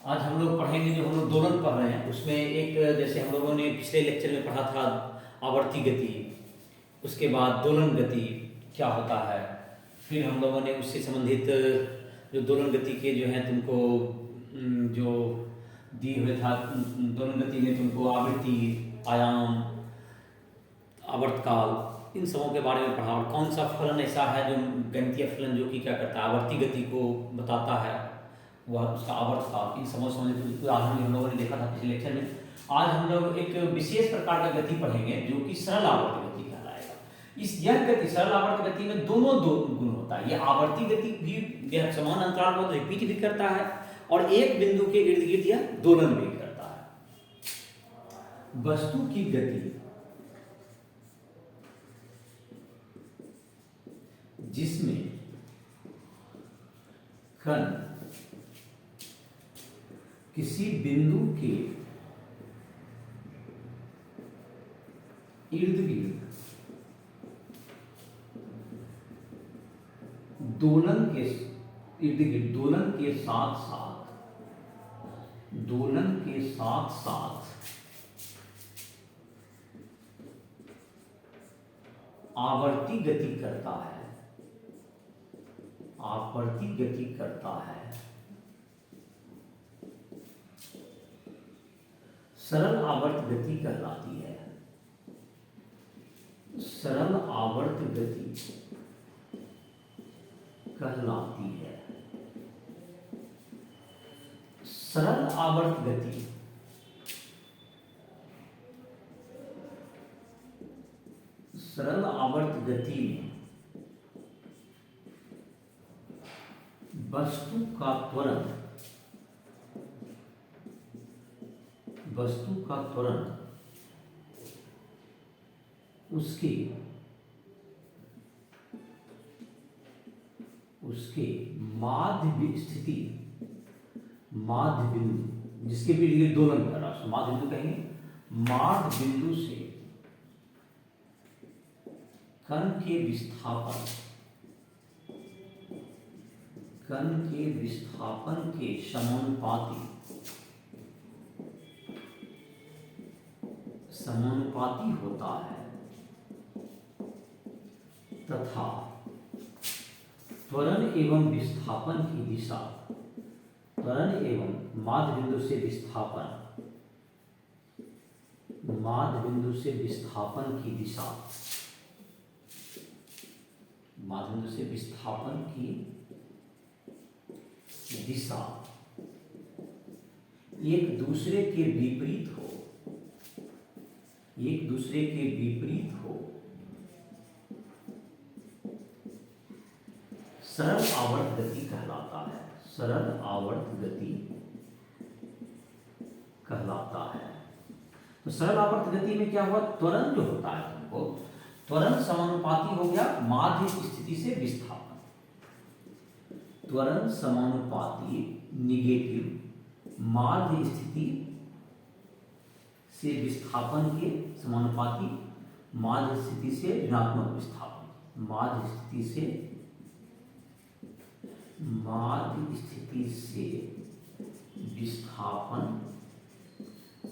आज हम लोग पढ़ेंगे, जो हम लोग दोलन पढ़ रहे हैं उसमें एक, जैसे हम लोगों ने पिछले लेक्चर में पढ़ा था आवर्ती गति, उसके बाद दोलन गति क्या होता है, फिर हम लोगों ने उससे संबंधित जो दोलन गति के जो हैं तुमको जो दिए हुए था, दोलन गति में तुमको आवृत्ति, आयाम, आवर्तकाल, इन सबों के बारे में पढ़ा। और कौन सा फलन ऐसा है जो गणितीय फलन जो कि क्या करता है, आवर्ती गति को बताता है, वह उसका आवर्तकाल, इन सबों संबंधित उदाहरण हम लोगों ने देखा था पिछले लेक्चर में। आज हम लोग एक विशेष प्रकार का गति पढ़ेंगे जो कि सरल आवर्त गति कहलाएगा। यह गति, सरल आवर्त गति में दोनों दो गुण होता है। यह आवर्ती गति भी समान अंतराल पर रिपीट भी करता है और एक बिंदु के इर्द गिर्द यह दोलन भी करता है। वस्तु की गति जिसमें कण किसी बिंदु के इर्द गिर्द दोलन के साथ साथ आवर्ती गति करता है, सरल आवर्त गति कहलाती है। सरल आवर्त गति कहलाती है। सरल आवर्त गति में वस्तु का त्वरण उसके माध्य बिंदु जिसके भी लिए दोलन कर रहा है, माध्य बिंदु कहेंगे, माध्य बिंदु से कण के विस्थापन के समानुपाती होता है तथा त्वरण एवं विस्थापन की दिशा, त्वरण एवं माध्य बिंदु से विस्थापन की दिशा, माध्य बिंदु से विस्थापन की दिशा एक दूसरे के विपरीत हो, सरल आवर्त गति कहलाता है। सरल आवर्त गति कहलाता है। तो सरल आवर्त गति में क्या हुआ, त्वरण जो होता है तुमको, त्वरण समानुपाती हो गया माध्य स्थिति से विस्थापन, त्वरण समानुपाती निगेटिव माध्य स्थिति से विस्थापन के समानुपाती माध्य स्थिति से ऋणात्मक विस्थापन, माध्य स्थिति से विस्थापन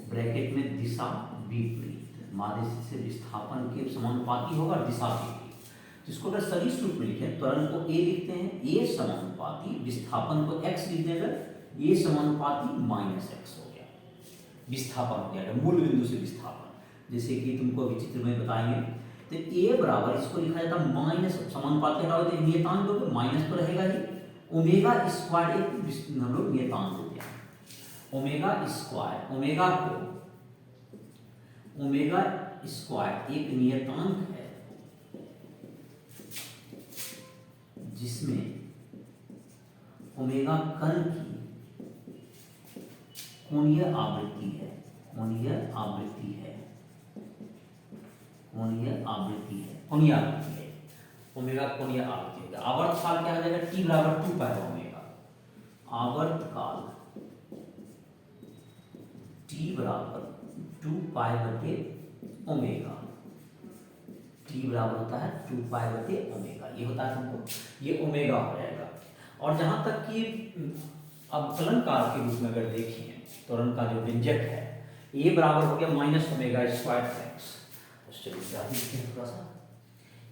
ब्रैकेट में दिशा विपरीत, माध्य स्थिति से विस्थापन के समानुपाती होगा दिशा विपरीत। जिसको अगर सदिश रूप में लिखें, त्वरण को a लिखते हैं, a समानुपाती, विस्थापन को x लिख दें, अगर a समानुपाती -x हो गया, विस्थापन हो गया मूल बिंदु से विस्थापन। जैसे कि तुमको अभी चित्र में बताएंगे, तो a बराबर, इसको लिखा जाता है माइनस, समानुपाती हटाओ तो नियतांक दो, माइनस तो रहेगा ही, ओमेगा स्क्वायर एक हम लोग नियतांक दे दिया, ओमेगा स्क्वायर, ओमेगा स्क्वायर एक नियतांक है जिसमें ओमेगा कण की कोणीय आवृत्ति है, ओमेगा कोणीय आवृत्ति है। आवर्तकाल क्या हो जाएगा, t बराबर 2 पाई ओमेगा, आवर्तकाल t बराबर 2 पाई बटे ओमेगा, t बराबर होता है 2 पाई बटे ओमेगा, ये होता है तुमको, ये ओमेगा हो जाएगा। और जहां तक कि अवकलन कार के रूप में अगर देखें त्वरण का जो व्यंजक है a बराबर हो गया माइनस ओमेगा स्क्वायर एक्स। थोड़ा सा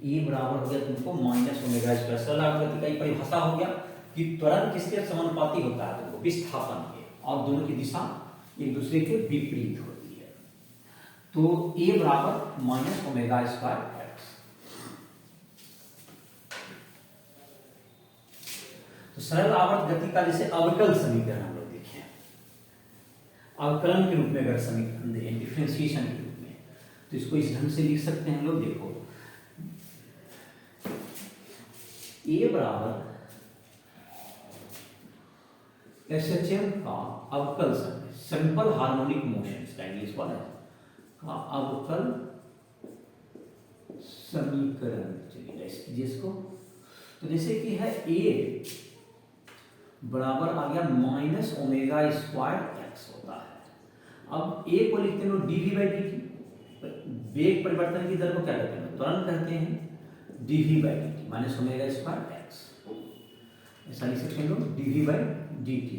a बराबर हो गया तुमको माइनस ओमेगा स्क्वायर। सरल आवर्त गति का ये परिभाषा हो गया कि त्वरण किसके समानुपाती होता है तुमको विस्थापन के, और दोनों की दिशा एक दूसरे के विपरीत होती है। तो a बराबर माइनस ओमेगा स्क्वायर एक्स। तो सरल आवर्त गति का जैसे अवकल समीकरण हम लोग देखें, अवकलन के रूप में अगर समीकरण दें डिफरेंशिएशन के रूप में, तो इसको इस ढंग से लिख सकते हैं लोग। देखो a बराबर एसएचएम का अवकल सिंपल हार्मोनिक मोशन का इंग्लिश वाला का अवकल समीकरण। चलिए कीजिए इसको। तो जैसे कि है a बराबर आ गया माइनस ओमेगा स्क्वायर एक्स होता है। अब a को लिखते हैं dv बाई dt, वेग परिवर्तन की दर को क्या कहते हैं, त्वरण कहते हैं dv by dt minus omega square x. ऐसा लिख सकते हैं लोग dv बाई dt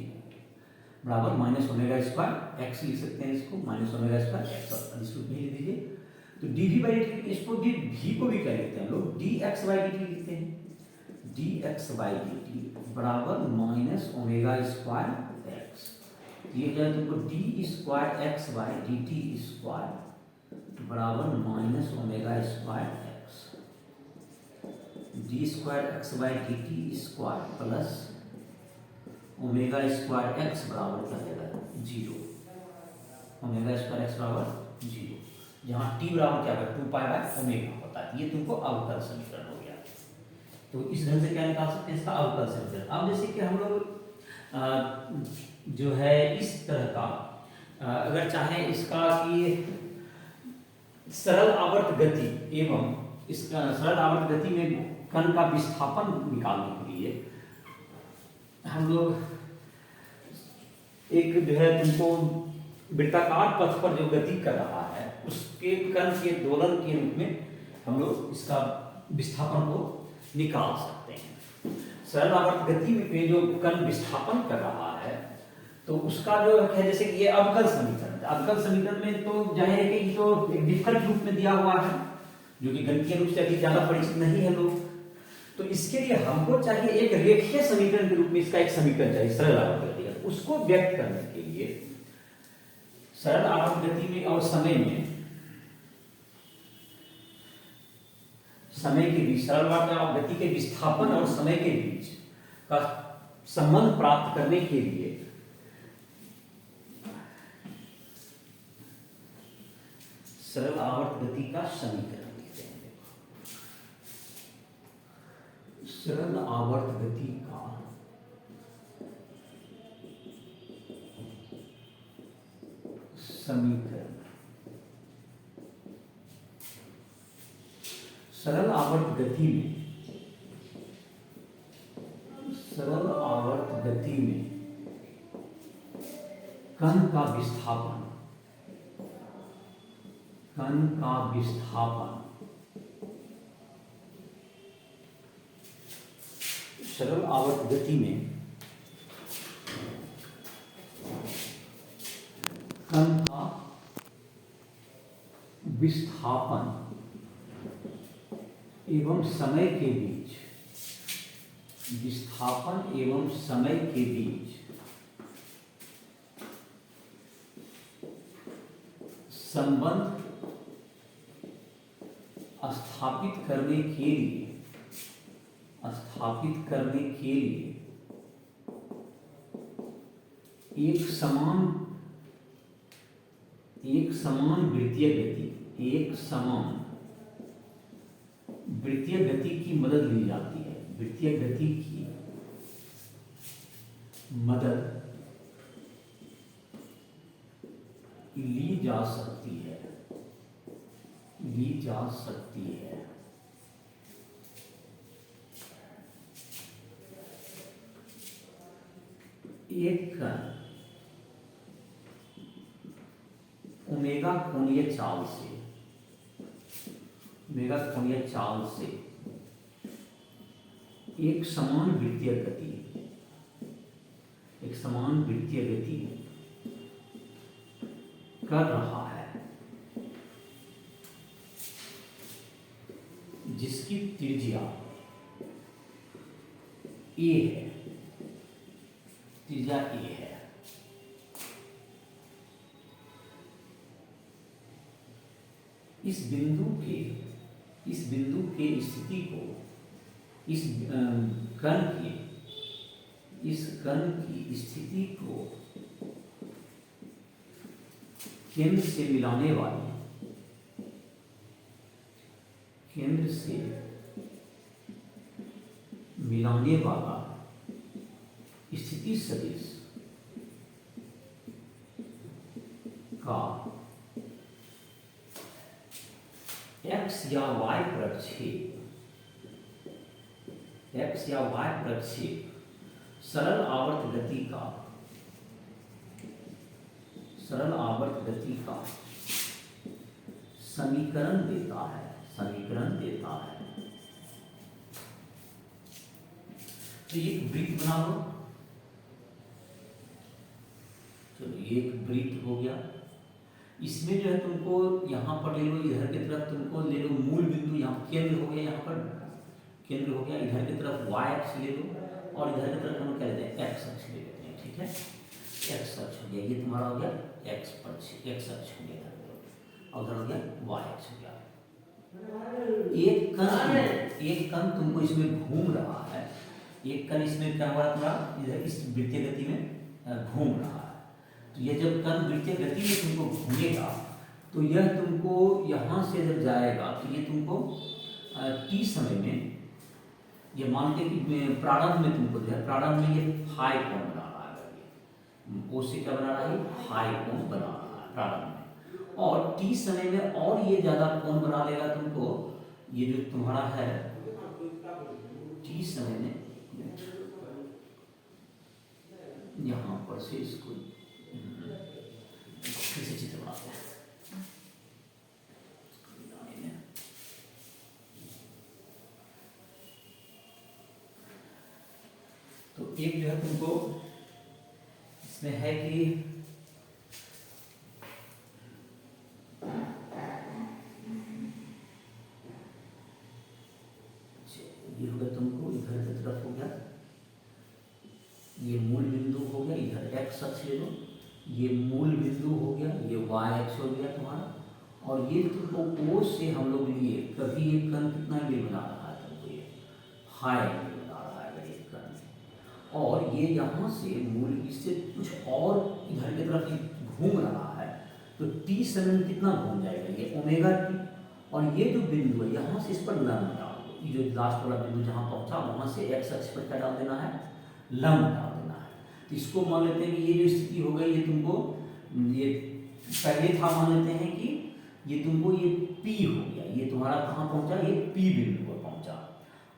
बराबर माइनस ओमेगा स्क्वायर एक्स लिख सकते हैं इसको, माइनस ओमेगा स्क्वायर एक्स इस रूप में लिख दीजिए। तो dv बाई dt इसको v को भी क्या लिखते हैं लोग dx बाई dt लिखते हैं, dx बाई dt बराबर माइनस ओमेगा स्क्वायर एक्स। ये हो जाए तुमको D square x by D T square बराबर minus omega square x. D square x by D T square plus omega square x बराबर क्या देगा जीरो। ओमेगा स्क्वायर एक्स बराबर जीरो, जहाँ टी बराबर क्या होगा 2 पाई बाय ओमेगा होता है। ये तुमको अवकल समीकरण हो गया। तो इस ढंग से क्या निकाल सकते हैं इसका अवकल समीकरण। अब जैसे कि हम लोग जो है इस तरह का अगर चाहें इसका कि सरल आवर्त गति एवं इसका सरल आवर्त गति में कण का विस्थापन निकालने के लिए हम लोग एक जो है तुमको वृत्ताकार पथ पर जो गति कर रहा है उसके कण के दोलन के रूप में हम लोग इसका विस्थापन को निकाल सकते हैं। सरल आवर्त गति में जो कण विस्थापन कर रहा है तो उसका जो है जैसे कि ये अवकल समीकरण, अवकल समीकरण में तो जाहिर है कि ये तो एक डिफरेंट रूप में दिया हुआ है जो कि गणितीय रूप से अभी ज्यादा परिचित नहीं है लोग। तो इसके लिए हमको चाहिए एक रेखीय समीकरण के रूप में इसका एक समीकरण चाहिए सरल आवर्त गति का। उसको व्यक्त करने के लिए सरल आवर्त गति में और समय के बीच सरल आवर्त गति के विस्थापन और समय के बीच का संबंध प्राप्त करने के लिए सरल आवर्त गति का समीकरण लिखते हैं। सरल आवर्त गति का समीकरण। सरल आवर्त गति में कण का विस्थापन सरल आवर्त गति में कण का विस्थापन एवं समय के बीच संबंध स्थापित करने के लिए एक समान वृत्तीय गति की मदद ली जाती है। वृत्तीय गति की मदद ली जा सकती है। एक कण ओमेगा कोणीय चाल से एक समान वृत्तीय गति एक समान वृत्तीय गति कर रहा है जिसकी त्रिज्या ए है, त्रिज्या ए है। इस बिंदु के स्थिति को इस कण की स्थिति को केंद्र से मिलाने वाला स्थिति सदिश का x या y प्रक्षेप सरल आवर्त गति का समीकरण देता है। तो एक वृत्त बना लो। चलो ये एक वृत्त हो गया। इसमें जो है तुमको यहाँ पर ले लो, इधर की तरफ तुमको ले लो मूल बिंदु, यहाँ केंद्र हो गया, यहाँ पर केंद्र हो गया। इधर की तरफ y अक्ष ले लो और इधर की तरफ हम क्या लेते हैं, x अक्ष ले लेते हैं। ठीक है, x अक्ष हो गया, ये तुम्हारा हो गया x अक्ष हो गया, और उधर हो गया y अक्ष हो गया। एक कण तुमको इसमें घूम रहा है, एक कण इसमें क्या हुआ तुम्हारा, इधर इस वृत्तीय गति में घूम रहा है। तो ये जब कण वृत्तीय गति में तुमको घूमेगा तो यह तुमको यहाँ से जब जाएगा तो ये तुमको t समय में, ये मान के कि प्रारंभ में तुमको जो है, प्रारंभ में ये फाई कोण बना रहा है, ओ से क्या बना रहा है, फाई कोण बना रहा है प्रारंभ में, और t समय में और ये ज्यादा कोण बना लेगा तुमको। ये जो तुम्हारा है t समय में, यहाँ पर से इसको फिर से चित्र बनाते हैं। तो एक जो है तुमको इसमें है कि ये हो गया तुमको इधर की तरफ हो गया, ये मूल बिंदु हो गया, इधर x अक्ष ले लो, ये मूल बिंदु हो गया, ये y अक्ष हो गया तुम्हारा, और ये तुमको O से हम लोग लिए कभी एक कण कितना एंगल बना रहा है तुमको, ये हाई एंगल बना रहा है अगर एक कण, और ये यहाँ से मूल इससे कुछ और इधर की तरफ घूम रहा है तो t समय में कितना घूम जाएगा, ये ओमेगा t, और ये जो बिंदु है यहाँ से इस पर लंब डाल दो, ये जो लास्ट वाला बिंदु जहाँ पहुँचा वहाँ से x अक्ष पर क्या डाल देना है, लंब डाल देना है। तो इसको मान लेते हैं कि ये जो स्थिति हो गई, ये तुमको ये पहले था, मान लेते हैं कि ये तुमको ये P हो गया, ये तुम्हारा कहाँ पहुँचा, ये P बिंदु पर पहुँचा,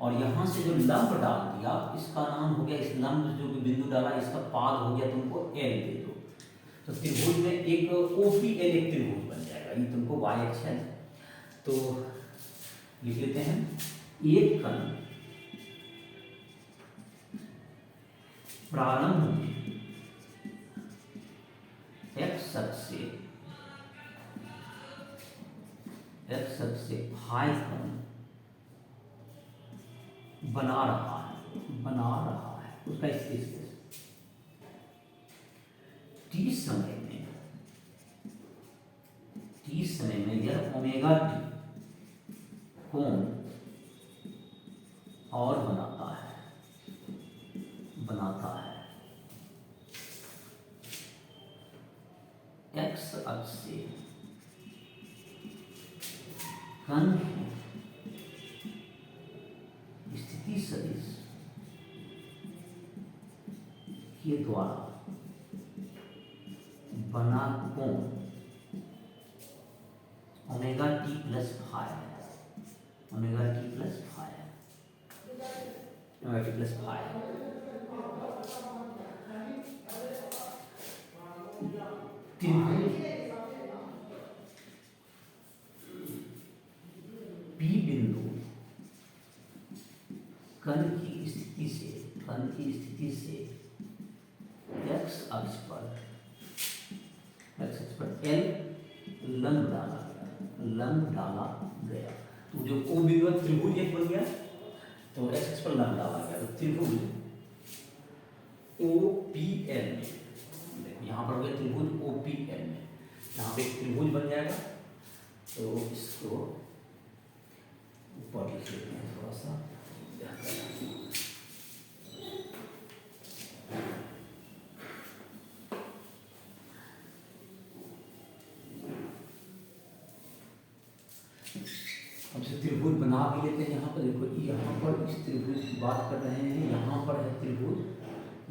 और यहाँ से जो लंब डाल दिया इसका नाम हो गया, इस लंब जो बिंदु डाला इसका पाद हो गया तुमको L दे दो, तो त्रिभुज में एक OPL एक त्रिभुज बन जाएगा। ये तुमको y अक्ष है, तो लिख लेते हैं एक कण प्रारंभ में x अक्ष से फाई कोण बना रहा है उसका स्थिति t समय में यह ओमेगा t कोण और बनाता है x अक्ष से कण की स्थिति सदिश के द्वारा बना कोण ओमेगा टी प्लस फाई है, ओमेगा टी प्लस फाई है, ओमेगा टी प्लस फाई है। P बिंदु कण की स्थिति से डाला गया। तो जो ओ बिंदु त्रिभुज एक बन गया, तो एक्स पर लंब डाला गया, तो त्रिभुज OPL में, देखो यहाँ पर हो गया त्रिभुज OPL में, यहाँ पे एक त्रिभुज बन जाएगा। तो इसको ऊपर लिख लेते हैं थोड़ा सा, अब से त्रिभुज बना भी लेते हैं। यहाँ पर देखो, यहाँ पर इस त्रिभुज की बात कर रहे हैं, यहाँ पर है त्रिभुज,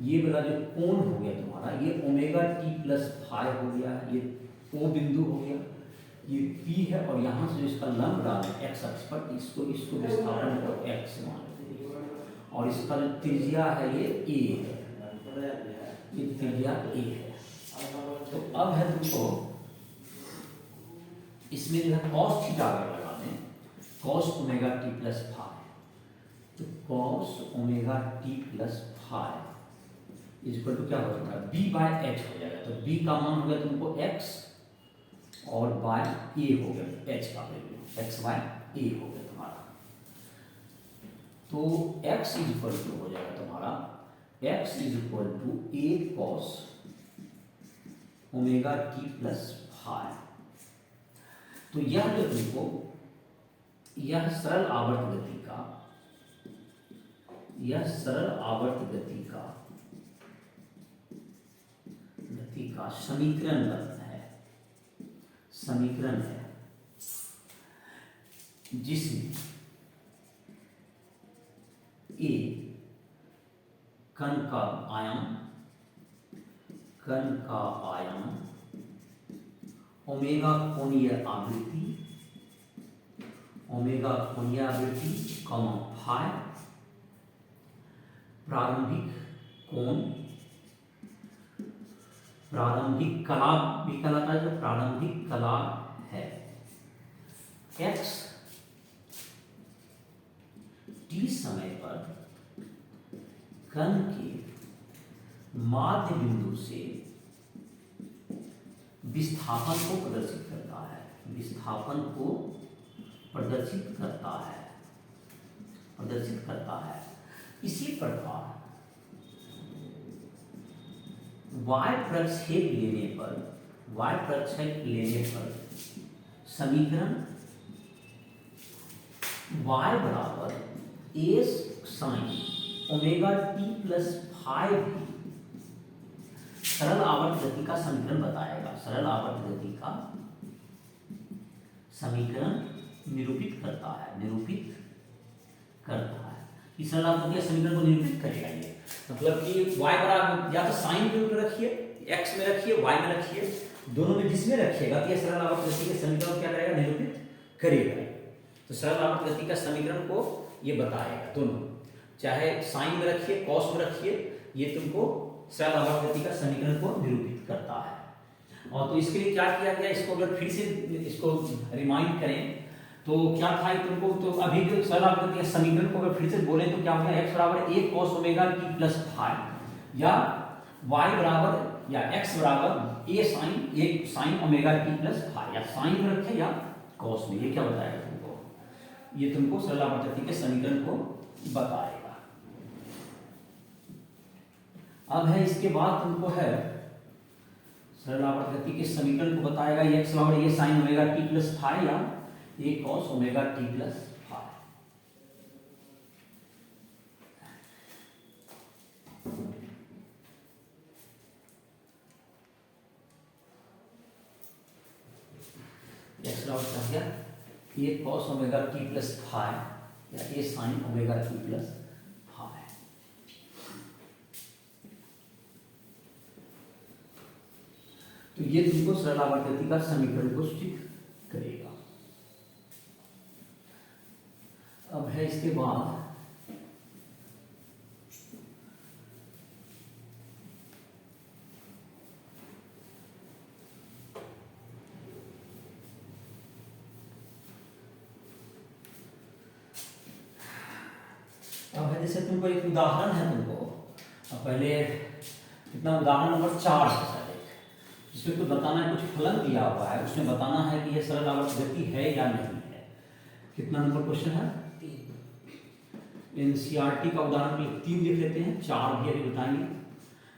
ये वाला जो कोण हो गया तुम्हारा, ये ओमेगा टी प्लस फाइव हो गया, ये O बिंदु हो गया, ये P है, और यहाँ से जो इसका लंब डालें एक्स अक्ष पर, इसको विस्थापन को x मानते हैं, और इसका जो त्रिज्या है ये a है, ये त्रिज्या a है। तो अब है तुमको इसमें जो है cos थीटा अगर लगा दें, cos omega T plus five, तो cos omega T plus five equal to क्या हो जाता है, b बाय h हो जाएगा। तो b का मान हो गया तुमको x, और बाय a हो गया h का वैल्यू, x बाय a हो गया तुम्हारा। तो x इक्वल टू हो जाएगा तुम्हारा, x equal to a cos omega T plus five. तो यह जो तुमको, यह सरल आवर्त गति का, यह सरल आवर्त गति का समीकरण है, जिसमें a कण का आयाम, ओमेगा कोणीय आवृत्ति, फाइ प्रारंभिक कला भी कहलाता है, जो प्रारंभिक कला है, x t समय पर कण के माध्य बिंदु से विस्थापन को प्रदर्शित करता है। इसी प्रकार y प्रक्षेप लेने पर समीकरण y बराबर a sin omega T plus five सरल आवर्त गति का समीकरण बताएगा, सरल आवर्त गति का समीकरण निरूपित करता है। इस सरल आवर्त गति के समीकरण को निरूपित करेगा ये, मतलब कि y बराबर या तो साइन के ऊपर रखिए, x में रखिए, y में रखिए, दोनों में जिसमें रखिएगा तो यह सरल आवर्त गति के समीकरण क्या करेगा, निरूपित करेगा। तो सरल आवर्त गति का समीकरण को ये बताएगा, दोनों, चाहे साइन में रखिए, कॉस में रखिए, ये तुमको सरल आवर्त गति का समीकरण को निरूपित करता है। और तो इसके लिए क्या किया गया, इसको अगर फिर से इसको रिमाइंड करें तो क्या था तुमको, तो अभी जो सरल आवर्त गति के समीकरण को अगर फिर से बोले तो क्या होगा, x बराबर a cos omega t plus five, या y बराबर या x बराबर a sin omega t plus five, या साइन में रखे या cos में, ये क्या बताएगा तुमको, ये तुमको सरल आवर्त गति के समीकरण को बताएगा। अब है इसके बाद तुमको है सरल आवर्त गति के समीकरण को बताएगा, ये x बराबर a sin omega t plus five या a cos omega t plus five. x बराबर क्या हो गया, a cos omega t plus five या a sin omega t plus five. तो ये तुमको सरल आवर्त गति का समीकरण को सूचित करेगा। अब है इसके बाद जैसे तुमको एक उदाहरण है, तुमको पहले कितना उदाहरण नंबर 4 है शायद, जिसमें कुछ बताना है, कुछ फलन दिया हुआ है, उसमें बताना है कि यह सरल आवर्त गति है या नहीं। कितना नंबर क्वेश्चन है? 3। एनसीईआरटी का उदाहरण के लिए 3 लिख लेते हैं, 4 भी अभी बताएंगे।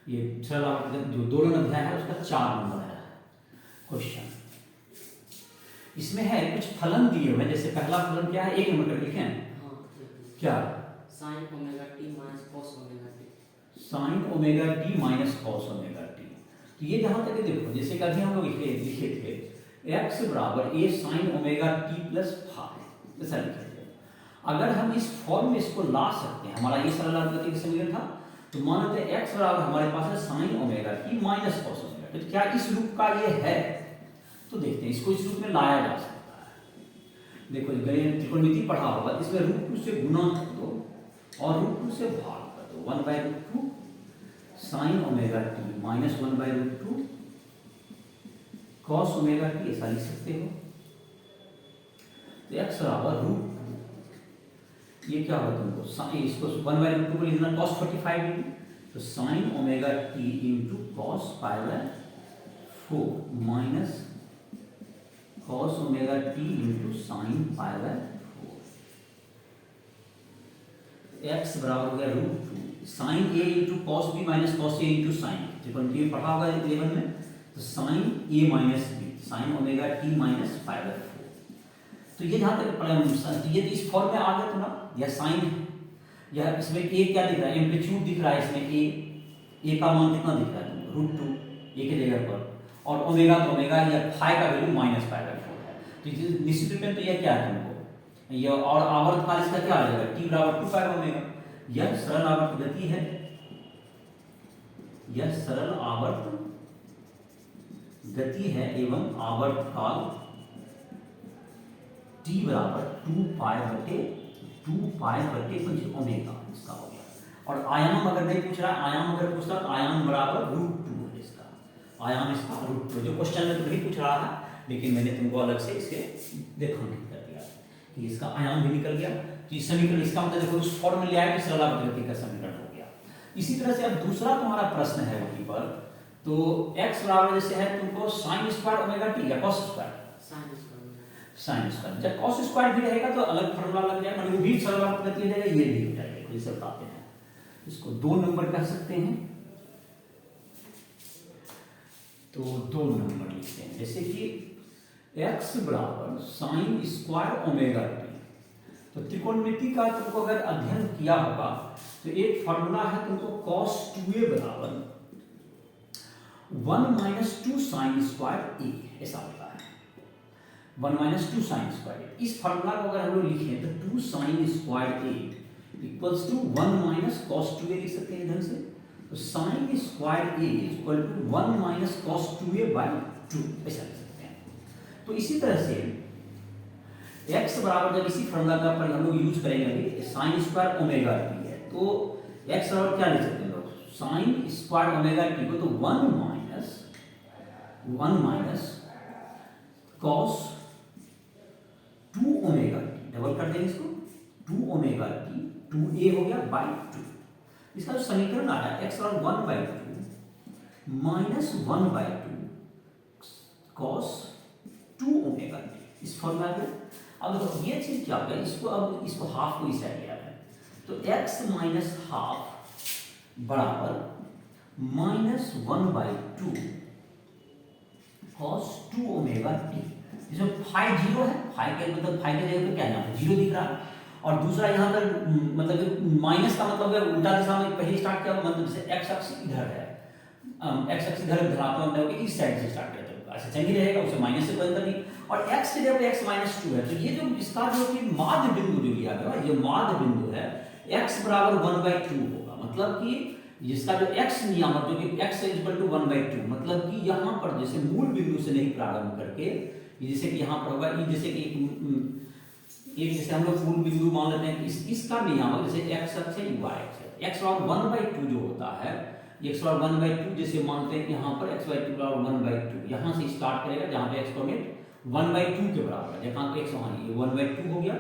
ये सरल आवर्त जो दोलन अध्याय है उसका 4 नंबर है क्वेश्चन। इसमें है कुछ फलन दिए हुए, जैसे पहला फलन क्या है, 1 नंबर का लिखें। हाँ, क्या? sin omega T minus cos omega T. Sign omega T minus cos omega T. तो ये जहां तक देखो, जैसे कि अभी हम लोग लिखे थे x बराबर a sine omega T plus phi, ऐसा लिखे थे। अगर हम इस फॉर्म में इसको ला सकते हैं, हमारा ये सरल आवर्ती का समीकरण था, तो मान लेते हैं x बराबर हमारे पास है sign omega T minus cos omega T. तो क्या इस रूप का ये है? तो देखते हैं, इसको इस रूप में लाया जा सकता है। देखो त्रिकोणमिति पढ़ा होगा, इसमें रूट 2 से गुणा कर दो और रूट 2 से भाग कर दो। 1/√2 sign omega T minus 1/√2 cos omega T, ऐसा लिख सकते हो। तो x बराबर √2, ये क्या होगा तुमको, इसको 1/√2 को लिखना cos 45 डिग्री, तो sine omega T into cos π/4 minus cos omega T into sine π/4। x बराबर हो गया √2 sine a into cos b minus cos a into sine, त्रिकोणमिति में पढ़ा होगा 11 में। तो sine a minus b sine omega T minus π/4। तो ये जहाँ तक पढ़ा, तो ये तो इस फॉर्म में आ गया तो ना, यह साइन, यह इसमें a क्या दिख रहा है, एम्पलीट्यूड दिख रहा है इसमें a का मान कितना दिख रहा है तुमको, √2 a के जगह पर, और ओमेगा तो ओमेगा या फाई का वैल्यू माइनस π/4 है। तो निश्चित रूप में तो यह क्या है तुमको, यह और आवर्त काल इसका क्या आ जाएगा, t बराबर 2π/ओमेगा। यह सरल आवर्त गति है, यह सरल आवर्त गति है एवं आवर्त काल t बराबर 2π/2 ओमेगा इसका हो गया। और आयाम अगर नहीं पूछ रहा है, आयाम अगर पूछता तो आयाम बराबर √2 है इसका, आयाम इसका √2। जो क्वेश्चन में तो नहीं पूछ रहा था, लेकिन मैंने तुमको अलग से इसके रेखांकित कर दिया कि इसका आयाम भी निकल गया। तो इस समीकरण, इसका मतलब देखो उस फॉर्म में ले आया कि सरल आवर्त गति का समीकरण हो गया। इसी तरह से अब दूसरा तुम्हारा प्रश्न है वहीं पर, तो x बराबर जैसे है तुमको साइन स्क्वायर ओमेगा टी या कॉस स्क्वायर, साइन स्क्वायर। जब कॉस स्क्वायर भी रहेगा तो अलग फार्मूला लग जाएगा, मतलब वो भी सरल आवर्त गति हो जाएगा, ये भी हो जाएगा। जैसे बताते हैं, इसको 2 नंबर कह सकते हैं, तो 2 नंबर लिखते हैं। जैसे कि x बराबर साइन स्क्वायर ओमेगा टी। तो त्रिकोणमिति का तुमको अगर अध्ययन किया होगा तो एक फार्मूला है तुमको cos 2a बराबर 1 - 2 साइन स्क्वायर a, ऐसा होता है 1 - 2 साइन स्क्वायर। इस फार्मूला को अगर हम लोग लिखें तो 2 sine square a equals to 1 - cos 2a लिख सकते हैं इधर से। तो sine square a equal to 1 - cos 2a/2, ऐसा लिख सकते हैं। तो इसी तरह से x बराबर, जब इसी फॉर्मूला का पर हम लोग यूज करेंगे अभी, साइन स्क्वायर ओमेगा टी है, तो x बराबर क्या लिख सकते हैं लोग, साइन स्क्वायर ओमेगा टी को तो 1 minus cos 2 omega T, double कर देंगे इसको, 2 ओमेगा टी 2a हो गया बाई 2। इसका जो समीकरण आ रहा है x बराबर 1/2 माइनस 1/2 cos 2 ओमेगा टी, इस फॉर्मूला में। अब देखो ये चीज क्या होगा, इसको अब इसको हाफ को इस साइड लिया है, तो x माइनस हाफ बराबर माइनस 1/2 cos 2 ओमेगा टी। इसमें फाई 0 है, फाई के मतलब फाई के जगह पे क्या है, 0 दिख रहा है। और दूसरा यहाँ पर मतलब माइनस का मतलब है उल्टा दिशा में पहले स्टार्ट किया, मतलब जैसे x अक्ष इधर है, x अक्ष इधर धनात्मक है, इस साइड से स्टार्ट करते हैं, ऐसा चंगी रहेगा, उसे माइनस से कोई अंतर नहीं। और x के जगह पे x - 2 है, तो ये जो इसका जो कि माध्य बिंदु जो लिया गया, ये माध्य बिंदु है, x बराबर 1/2 होगा। मतलब कि जिसका जो x नियामक जो कि x = 1/2, मतलब कि यहाँ पर जैसे मूल बिंदु से नहीं प्रारंभ करके, जैसे कि यहाँ पर होगा, ये जैसे कि एक जैसे हम लोग मूल बिंदु मान लेते हैं कि इसका नियामक जैसे x अक्ष है, y अक्ष है, x बराबर 1/2 जो होता है, x बराबर 1/2 जैसे मानते हैं कि यहाँ पर x/2 बराबर 1/2, यहाँ से स्टार्ट करेगा जहाँ पे x कॉमेट 1/2 के बराबर है, जहाँ पे x वहाँ ये 1/2 हो गया,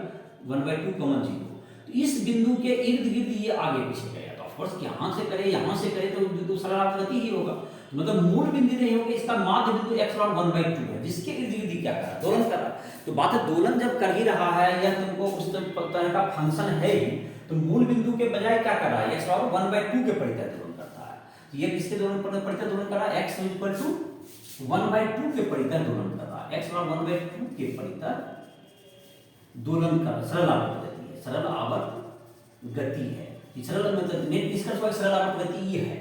1/2 कॉमन 0। तो इस बिंदु के इर्द गिर्द ये आगे पीछे करेगा, तो ऑफकोर्स यहाँ से करे यहाँ से करे तो सरल आवर्त गति ही होगा, मतलब मूल बिंदु नहीं होगा, इसका माध्य बिंदु x बराबर 1/2 है, जिसके इर्द गिर्द क्या कर रहा है, दोलन कर रहा है। तो बात है दोलन जब कर ही रहा है या तुमको उस तरह का फंक्शन है ही, तो मूल बिंदु के बजाय क्या कर रहा है, x बराबर 1/2 के परितः दोलन करता है। तो ये किसके दोलन परितः दोलन कर रहा है, x इक्वल टू 1/2 के परितः दोलन कर रहा है, x बराबर 1/2 के परितः दोलन कर सरल आवर्त गति है, सरल आवर्त गति है। ये सरल मतलब नेट निष्कर्ष हुआ सरल आवर्त गति ये है।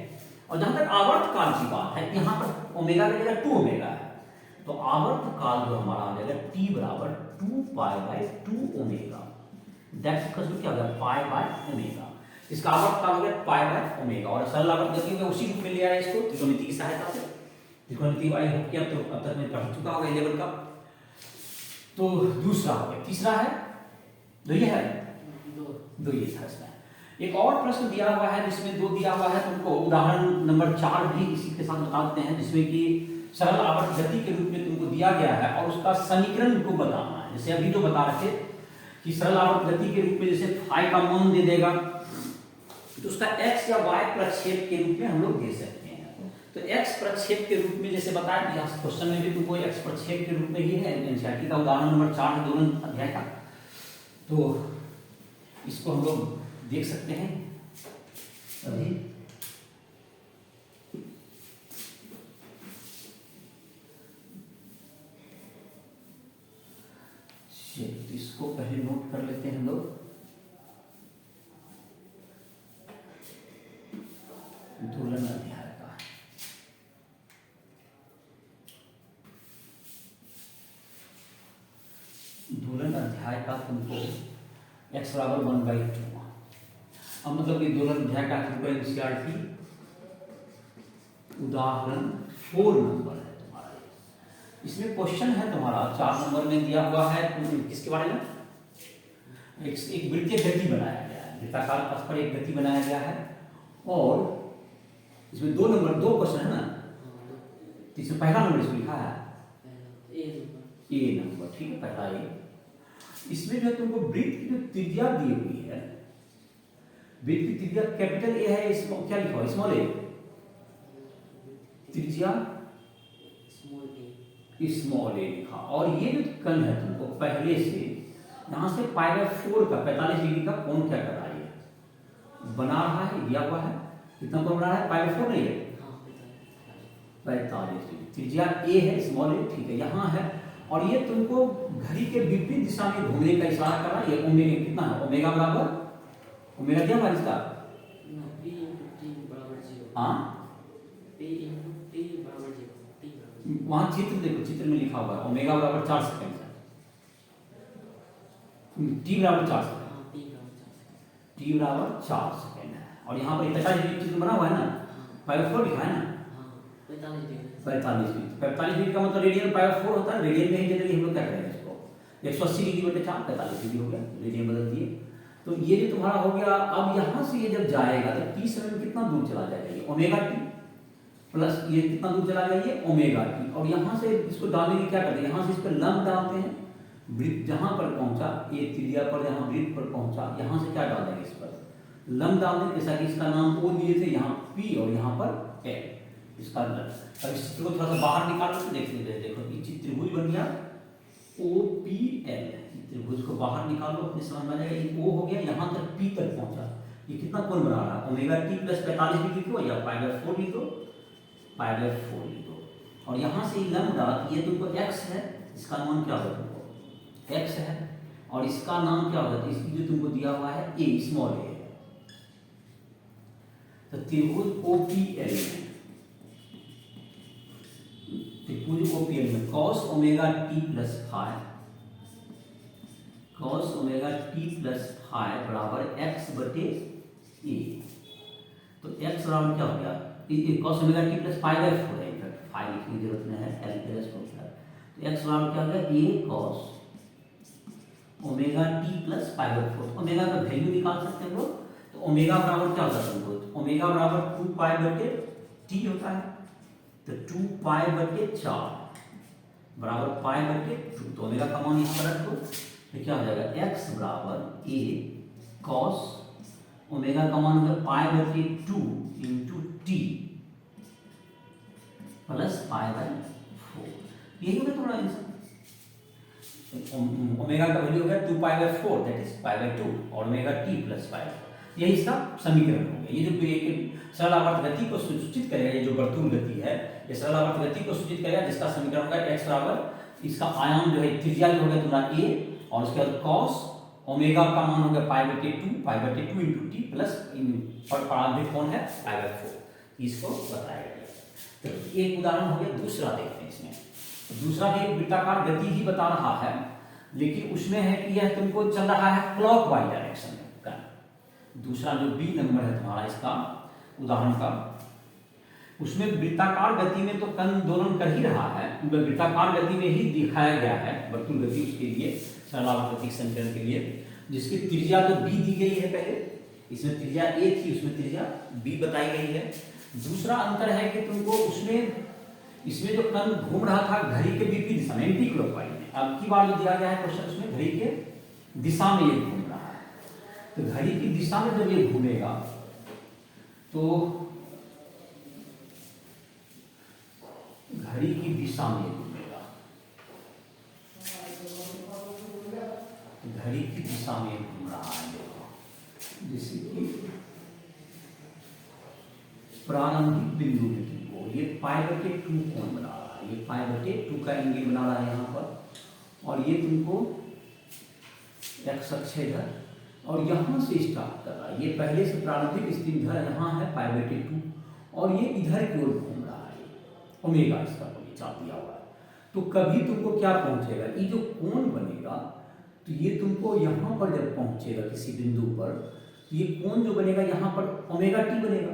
और जहां तक आवर्त काल की बात है, यहाँ पर ओमेगा की जगह 2 ओमेगा है, तो आवर्त काल जो हमारा आ जाएगा t बराबर 2π/2 ओमेगा, दैट्स इक्वल टू क्या हो गया π/ओमेगा। इसका आवर्त काल हो गया π/ओमेगा। और सरल आवर्त गति में उसी रूप में ले आया इसको त्रिकोणमिति की सहायता से। त्रिकोणमिति वाली हो गया तो अब तक मैं पढ़ चुका होगा लेवल का। तो दूसरा हो गया, तीसरा है दो, ये है दो, ये था इसमें। एक और प्रश्न दिया हुआ है जिसमें दो दिया हुआ है तुमको, उदाहरण नंबर 4 भी इसी के साथ बता देते हैं, जिसमें कि सरल आवर्त गति के रूप में तुमको दिया गया है और उसका समीकरण को बताना है। जैसे अभी जो बता रहे थे कि सरल आवर्त गति के रूप में जैसे फाई का मान दे देगा, तो उसका x या y प्रक्षेप के रूप में हम लोग दे सकते हैं। तो x प्रक्षेप के रूप में जैसे बताया, यहाँ क्वेश्चन में भी तुमको x प्रक्षेप के रूप में ही है, एनसीईआरटी का उदाहरण नंबर 4 है दोलन अध्याय का। तो इसको हम लोग देख सकते हैं अभी। इसको पहले नोट कर लेते हैं हम लोग। दोलन अध्याय का दोलन अध्याय का तुमको x बराबर 1/2। अब मतलब कि दोलन अध्याय का तुमको एनसीईआरटी उदाहरण 4 नंबर है तुम्हारा। इसमें क्वेश्चन है तुम्हारा 4 नंबर में दिया हुआ है किसके बारे में, एक वृत्तीय गति बनाया गया है, वृत्ताकार पथ पर एक गति बनाया गया है और इसमें 2 क्वेश्चन है ना। तो इसमें पहला नंबर इसमें लिखा है ए नंबर, ठीक है, पहला ए। इसमें जो तुमको वृत्त की जो त्रिज्या दी हुई है, वृत्त की त्रिज्या कैपिटल ए है, इसमें क्या लिखा हुआ स्मॉल ए, त्रिज्या स्मॉल ए लिखा। और ये जो कण है तुमको पहले से यहाँ से π/4 का 45 डिग्री का कोण क्या कर रहा है, बना रहा है, दिया हुआ है। कितना कोण बना रहा है, π/4 नहीं है, 45 डिग्री। त्रिज्या ए है, स्मॉल ए, ठीक है, यहाँ है। और ये तुमको घड़ी के विपरीत दिशा में घूमने का इशारा कर रहा है। ये ओमेगा कितना है, ओमेगा बराबर, ओमेगा क्या है इसका, हाँ वहां चित्र देखो, चित्र में लिखा हुआ है ओमेगा बराबर 4 सेकंड है, टी बराबर 4 सेकंड, टी बराबर 4 सेकंड है। और यहाँ पर 45 डिग्री चित्र बना हुआ है ना, π/4 लिखा है ना, 45 डिग्री का मतलब रेडियन π/4 होता है। रेडियन में ही जनरली हम लोग क्या करेंगे इसको, 180 डिग्री बटे 4, 45 डिग्री हो गया, रेडियन बदल दिए। तो ये जो तुम्हारा हो गया, अब यहाँ से ये जब जाएगा तो टी समय में कितना दूर चला जाएगा, ये ओमेगा टी प्लस ये कितना दूर चला गया, ये ओमेगा टी। और यहाँ से इसको डालने की क्या करते हैं, यहाँ से इस पर लंब डालते हैं, वृत्त जहाँ पर पहुंचा, ये त्रिज्या पर जहाँ वृत्त पर पहुंचा, यहाँ से क्या डाल देंगे, इस पर लंब डाल देंगे। जैसा कि इसका नाम ओ दिए थे, यहाँ पी और यहाँ पर एल, इसका लंब। अब इस चित्र को थोड़ा सा बाहर निकाल के देख लीजिए, देखो ये त्रिभुज बन गया ओ पी एल। त्रिभुज को बाहर निकालो, अपने समझ में आ जाएगा। ये ओ हो गया, यहाँ तक पी तक पहुंचा, ये कितना कोण बना रहा है, ओमेगा टी प्लस 45 डिग्री को, या π/4 लिख दो, π/4 लिख दो। और यहाँ से लंब डाल, ये तुमको x है, इसका मान क्या होगा तुमको, x है, और इसका नाम क्या होगा, इसकी जो तुमको दिया हुआ है ए, स्मॉल ए। तो त्रिभुज ओपीएल में, त्रिभुज ओपीएल में cos omega T plus phi, cos omega T plus phi बराबर x बटे ए। तो x बराबर क्या हो गया, cos ओमेगा टी प्लस π/4 है, इनफैक्ट फाई लिखने की जरूरत नहीं है, l प्लस होता है। तो x बराबर क्या हो गया, a cos omega T plus π/4। Omega का वैल्यू निकाल सकते हैं हम लोग। तो ओमेगा बराबर क्या होता है तुमको, ओमेगा बराबर 2π/t होता है। तो 2π/4 बराबर π/2। तो ओमेगा का मान यहाँ पर रखो, तो क्या हो जाएगा, x बराबर a cos ओमेगा का मान होगा π/2 इंटू टी प्लस π/4। यही होगा तुम्हारा आंसर। ओमेगा का वैल्यू हो गया 2π/4 दैट इज π/2 और ओमेगा टी प्लस π/4। यही इसका समीकरण हो गया। ये जो एक सरल आवर्त गति को सूचित करेगा, ये जो वर्तुल गति है ये सरल आवर्त गति को सूचित करेगा, जिसका समीकरण होगा x बराबर इसका आयाम जो है त्रिज्या जो होगा तुम्हारा a और उसके बाद cos ओमेगा का मान हो गया π/2 इंटू टी प्लस प्रारंभिक कोण है π/4। इसको बताया गया। तो एक उदाहरण हो गया। दूसरा देखते हैं इसमें। दूसरा भी एक वृत्ताकार गति ही बता रहा है, लेकिन उसमें है कि यह तुमको चल रहा है क्लॉकवाइज डायरेक्शन में। दूसरा जो बी नंबर है तुम्हारा इसका उदाहरण का, उसमें वृत्ताकार गति में तो कण दोलन कर ही रहा है, वृत्ताकार गति में ही दिखाया गया है वर्तुल गति उसके लिए, सरल आवर्त गति समीकरण के लिए, जिसकी त्रिज्या तो बी दी गई है। पहले इसमें त्रिज्या ए थी, उसमें त्रिज्या बी बताई गई है। दूसरा अंतर है कि तुमको उसमें इसमें जो कण घूम रहा था घड़ी के विपरीत दिशा में, एंटी क्लॉकवाइज में। अब की बार जो दिया गया है क्वेश्चन, उसमें घड़ी के दिशा में ये घूम रहा है। तो घड़ी की दिशा में जब ये घूमेगा तो घड़ी की दिशा में घूमेगा, घड़ी की दिशा में घूम रहा है। देखो जैसे कि प्रारंभिक बिंदु में तुमको ये π/2 कोण बना रहा है, ये π/2 का एंगल बना रहा है यहाँ पर, और ये तुमको x अक्ष है इधर, और यहाँ से स्टार्ट कर रहा है। ये पहले से प्रारंभिक स्थिति इधर यहाँ है π/2 और ये इधर की ओर घूम रहा है। ओमेगा इसका चाप दिया हुआ है। तो कभी तुमको क्या पहुंचेगा, ये जो कोण बनेगा तो ये तुमको यहाँ पर जब पहुंचेगा किसी बिंदु पर, ये कोण जो बनेगा यहाँ पर ओमेगा टी बनेगा।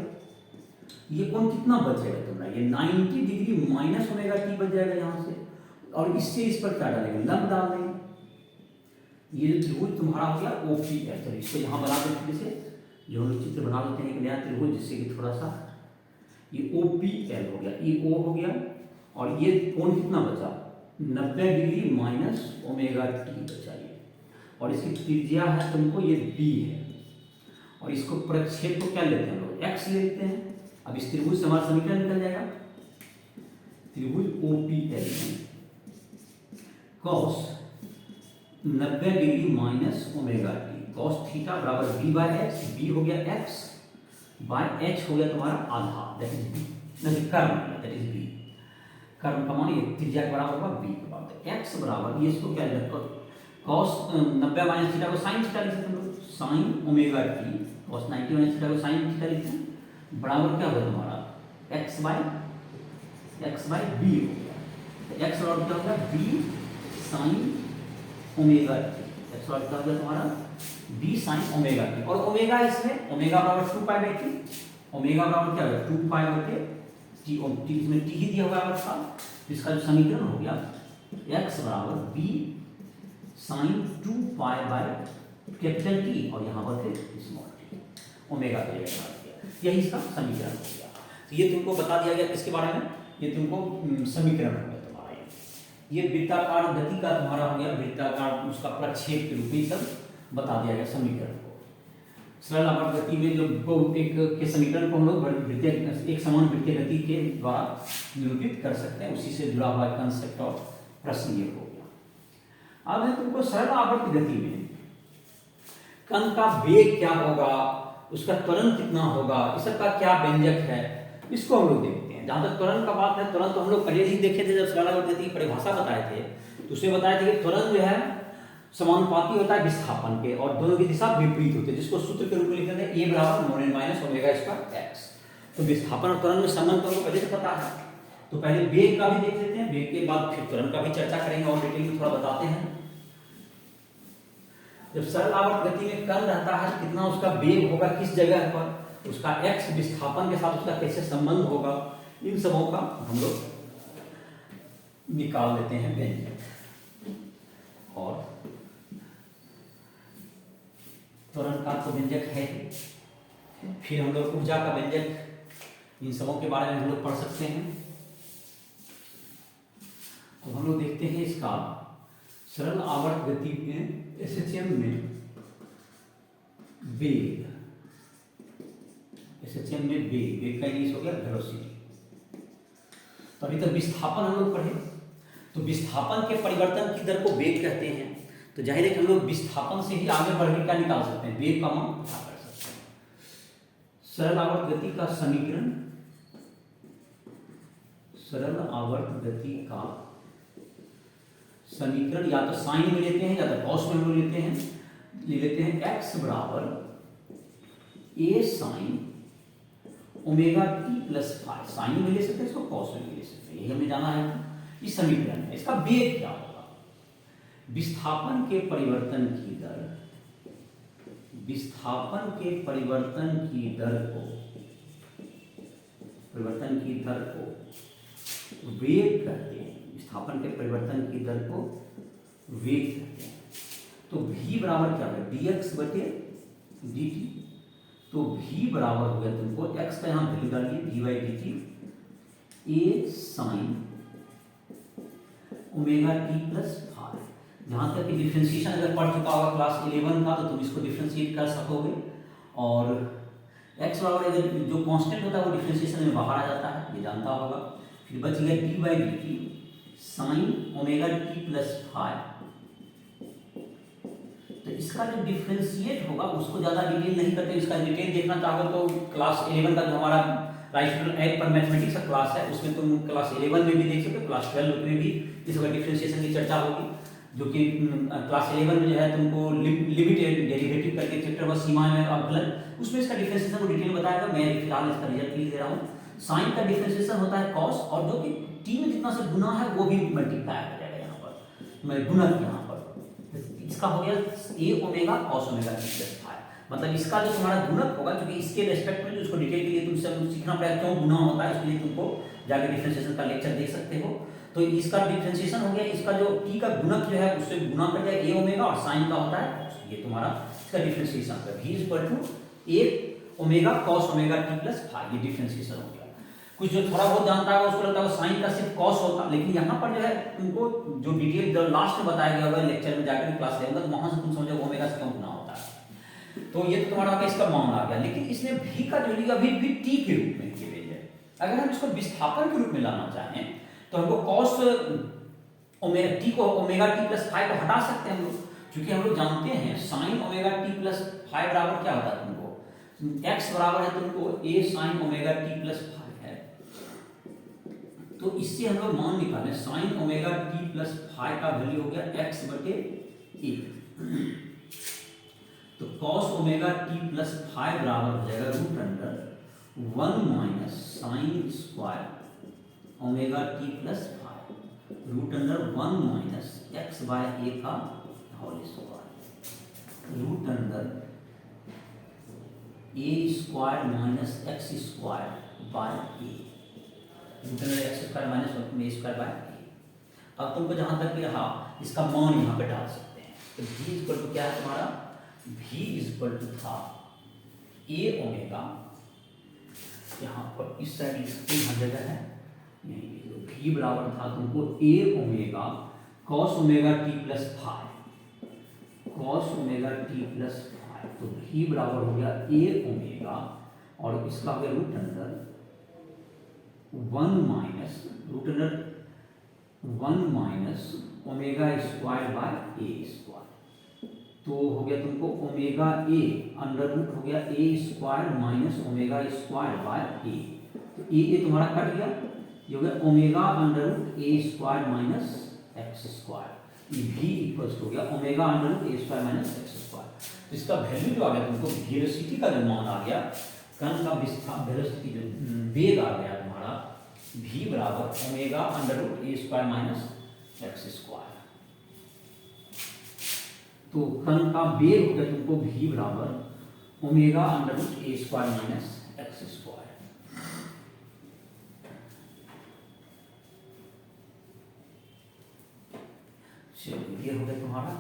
ये कोण कितना बचेगा तुम्हारा, ये 90 डिग्री माइनस ओमेगा टी बच जाएगा यहाँ से, और इससे इस पर क्या डालेंगे, लंब डाल देंगे। ये जो त्रिभुज तुम्हारा हो गया OPL। चलिए इसको यहाँ बना देते, जैसे जो हम चित्र बना देते हैं एक नया त्रिभुज, जिससे कि थोड़ा सा ये OPL हो गया, ये O हो गया, और ये कोण कितना बचा 90 डिग्री माइनस ओमेगा टी बचा ये, और इसकी त्रिज्या है तुमको ये B है, और इसको प्रक्षेप को क्या लेते हैं लोग, x लेते हैं। अब इस त्रिभुज से हमारा समीकरण निकल जाएगा। त्रिभुज OPL में cos 90 degree minus omega T, cos theta बराबर b/x, b हो गया x बाय h हो गया तुम्हारा आधा, दैट इज b, नहीं कर्म, दैट इज b। कर्म का मान ये त्रिज्या के बराबर होगा b के बराबर। x बराबर ये इसको क्या लिखो, cos 90 माइनस थीटा को sin थीटा लिख सकते हो, sin omega T, cos 90 minus theta को sin थीटा लिखते हैं, बराबर क्या होगा तुम्हारा x बाय b हो गया। तो x बराबर क्या होगा b sin omega T, x बराबर क्या होगा तुम्हारा b sin ओमेगा टी, और ओमेगा इसमें ओमेगा बराबर 2π/t, ओमेगा बराबर क्या होगा 2π/t, और t इसमें t ही दिया हुआ है आपका। इसका जो समीकरण हो गया x बराबर b sin 2π/T, और यहाँ पर फिर स्मॉल t, ओमेगा का जगह। यही इसका समीकरण हो गया। तो ये तुमको बता दिया गया किसके बारे में, ये तुमको समीकरण हो गया तुम्हारा। ये वृत्ताकार गति का तुम्हारा हो गया, वृत्ताकार उसका प्रक्षेप के रूप में सब बता दिया गया समीकरण को। सरल आवर्त गति में जो एक के समीकरण को हम लोग एक समान वृत्तीय गति के द्वारा निरूपित कर सकते हैं, उसी से जुड़ा हुआ कंसेप्ट और प्रश्न ये हो गया। अब है तुमको सरल आवर्त गति में कण का वेग क्या होगा, उसका त्वरण कितना होगा, इस सब का क्या व्यंजक है, इसको हम लोग देखते हैं। जहां तक त्वरण का बात है, त्वरण तो हम लोग पहले ही देखे थे, जब सरल आवर्त गति की परिभाषा बताए थे तो उसमें बताया था कि त्वरण जो है समानुपाती होता है विस्थापन के, और दोनों की दिशा विपरीत होती है, जिसको सूत्र के रूप में लिखते हैं a बराबर मोन माइनस ओमेगा स्क्वायर x। तो विस्थापन और त्वरण में संबंध तो पहले से पता है। तो पहले वेग का भी देख लेते हैं, वेग के बाद फिर त्वरण का भी चर्चा करेंगे और डिटेल में थोड़ा बताते हैं। जब सरल आवर्त गति में कण रहता है, कितना उसका वेग होगा, किस जगह पर, उसका x विस्थापन के साथ उसका कैसे संबंध होगा, इन सबों का हम लोग निकाल लेते हैं व्यंजक। और त्वरण का तो व्यंजक है, फिर हम लोग ऊर्जा का व्यंजक, इन सबों के बारे में हम लोग पढ़ सकते हैं। तो हम लोग देखते हैं इसका सरल आवर्त गति में SHM में वेग, SHM में वेग का इंग्लिश हो गया वेलोसिटी। तो अभी तक विस्थापन हम लोग पढ़े, तो विस्थापन के परिवर्तन की दर को वेग कहते हैं। तो जाहिर है कि हम लोग विस्थापन से ही आगे बढ़ के क्या निकाल सकते हैं, वेग का मान पता कर सकते हैं। सरल आवर्त गति का समीकरण, सरल आवर्त गति का समीकरण या तो साइन में लेते हैं या तो कॉस में हम लोग लेते हैं x बराबर a sine omega T plus five, sine में ले सकते हैं इसको, कॉस में ले सकते हैं, यही हमें जाना है। इस समीकरण में इसका वेग क्या होगा, विस्थापन के परिवर्तन की दर, विस्थापन के परिवर्तन की दर को वेग कहते हैं, विस्थापन के परिवर्तन की दर को वेग कहते हैं। तो v बराबर क्या है, dx बटे dt। तो v बराबर हो गया तुमको, x का यहाँ वैल्यू डालिए, v by D T A sign omega T plus five. जहाँ तक कि डिफ्रेंशिएशन अगर पढ़ चुका होगा क्लास 11 का, तो तुम इसको डिफ्रेंशिएट कर सकोगे। और x बराबर अगर जो कांस्टेंट होता है वो डिफ्रेंशिएशन में बाहर आ जाता है, ये जानता होगा। फिर बच गया D by D T sign omega T plus five. तो इसका जो डिफ्रेंशिएट होगा उसको ज़्यादा डिटेल नहीं करते, इसका डिटेल देखना चाहो तो क्लास 11 का जो हमारा राइट ऐप पर मैथमेटिक्स का क्लास है उसमें तुम क्लास 11 में भी देख सकते हो, क्लास 12 में भी इसका डिफ्रेंशिएशन की चर्चा होगी, जो कि क्लास 11 में जो है तुमको लिमिटेड डेरिवेटिव करके चैप्टर व सीमा में अवकलन, उसमें इसका डिफ्रेंशिएशन को डिटेल बताएगा। मैं फिलहाल इसका रिजल्ट लिख दे रहा हूँ। साइन का डिफ्रेंशिएशन होता है कॉस, और जो कि टी में जितना से गुना है वो भी मल्टीप्लाई हो जाएगा यहाँ पर, मैं गुणक यहाँ पर। इसका हो गया A omega cos omega T plus five, मतलब इसका जो तुम्हारा गुणक होगा, क्योंकि इसके रेस्पेक्ट में जो उसको डिटेल के लिए तुमसे सीखना पड़ेगा क्यों गुना होता है, इसके लिए तुमको जाके डिफरेंशिएशन का लेक्चर देख सकते हो। तो इसका डिफरेंशिएशन हो गया, इसका जो टी का गुणक जो है उससे गुना कर जाए ए ओमेगा, और साइन का होता है ये तुम्हारा इसका डिफरेंशिएशन है v equal to a omega cos omega T plus five, ये डिफरेंशिएशन हो गया। कुछ जो थोड़ा बहुत जानता है उसको लगता है साइन का सिर्फ कॉस होगा, लेकिन यहाँ पर जो है तुमको जो डिटेल जो लास्ट में बताया गया होगा लेक्चर में जाकर क्लास लेंगे तो वहां से तुम समझो ओमेगा से क्यों गुना होता है। तो ये तो तुम्हारा इसका मान आ गया, लेकिन इसने v का जो लिया अभी भी t के रूप में किए है। अगर हम इसको विस्थापन के रूप में लाना चाहें तो हमको cos ओमेगा t को ओमेगा t प्लस फाइव को हटा सकते हैं हम लोग, क्योंकि हम लोग जानते हैं sign omega t plus five बराबर क्या होता है तुमको, x बराबर है तुमको a sine omega t plus five है। तो इससे हम लोग मान निकालें sine omega t plus five का वैल्यू हो गया x बटे a। तो cos omega t plus five बराबर हो जाएगा root under 1 minus sine square omega t plus five root under 1 minus x by a का whole square root under a square minus x square by a root under x square minus a square by a। अब तुमको जहां तक भी रहा इसका मान यहाँ पे डाल सकते हैं। तो v इक्वल टू क्या है तुम्हारा, v इक्वल टू था a ओमेगा, यहाँ पर इस साइड इसकी जगह है यही, तो v बराबर था तुमको a omega cos omega t plus five cos omega t plus five. तो v बराबर हो गया a ओमेगा और इसका हो गया root under 1 minus root under 1 minus omega square by a square. तो हो गया तुमको ओमेगा a अंडर रूट हो गया a square minus omega square by a। तो a तुम्हारा कट गया, ये हो गया omega under root a square minus x square. v equals हो गया omega under root a square minus x square. तो इसका वैल्यू जो आ गया तुमको वेलोसिटी का जो मान आ गया, कण का विस्थापन वेलोसिटी जो वेग आ गया तुम्हारा v बराबर omega under root a square minus x square. तो कण का वेग हो गया तुमको v बराबर omega under root a square minus x square. चलिए ये हो गया तुम्हारा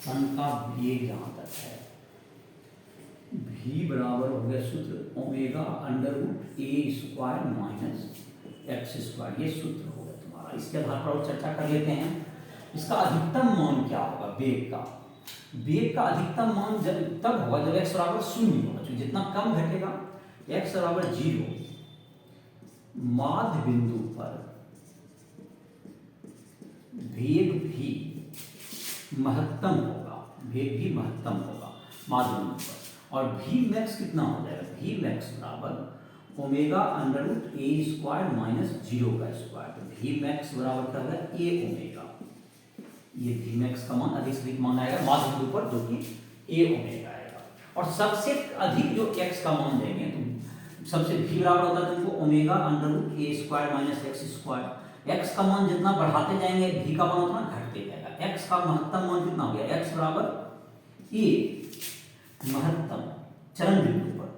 कण का वेग जहां तक है v बराबर हो गया सूत्र omega under root a square minus x square, ये सूत्र हो गया तुम्हारा। इसके आधार पर और चर्चा कर लेते हैं इसका अधिकतम मान क्या होगा वेग का। वेग का अधिकतम मान जब तब होगा जब x बराबर 0 होगा, तो जितना कम घटेगा x बराबर 0, माध्य बिंदु पर वेग भी महत्तम होगा, वेग भी महत्तम होगा माध्य बिंदु पर। और v मैक्स कितना हो जाएगा, v मैक्स बराबर omega under root A square minus 0 का स्क्वायर। तो v मैक्स बराबर क्या होगा, a ओमेगा। ये v मैक्स का मान अधिक से अधिक मान आएगा माध्य बिंदु पर, जो कि a ओमेगा आएगा। और सबसे अधिक जो x का मान देंगे तो सबसे v बराबर होता है तुमको omega under root A square minus X square. x का मान जितना बढ़ाते जाएंगे v का मान उतना घटते जाएगा। x का महत्तम मान कितना हो गया, x बराबर a महत्तम चरण बिंदु पर,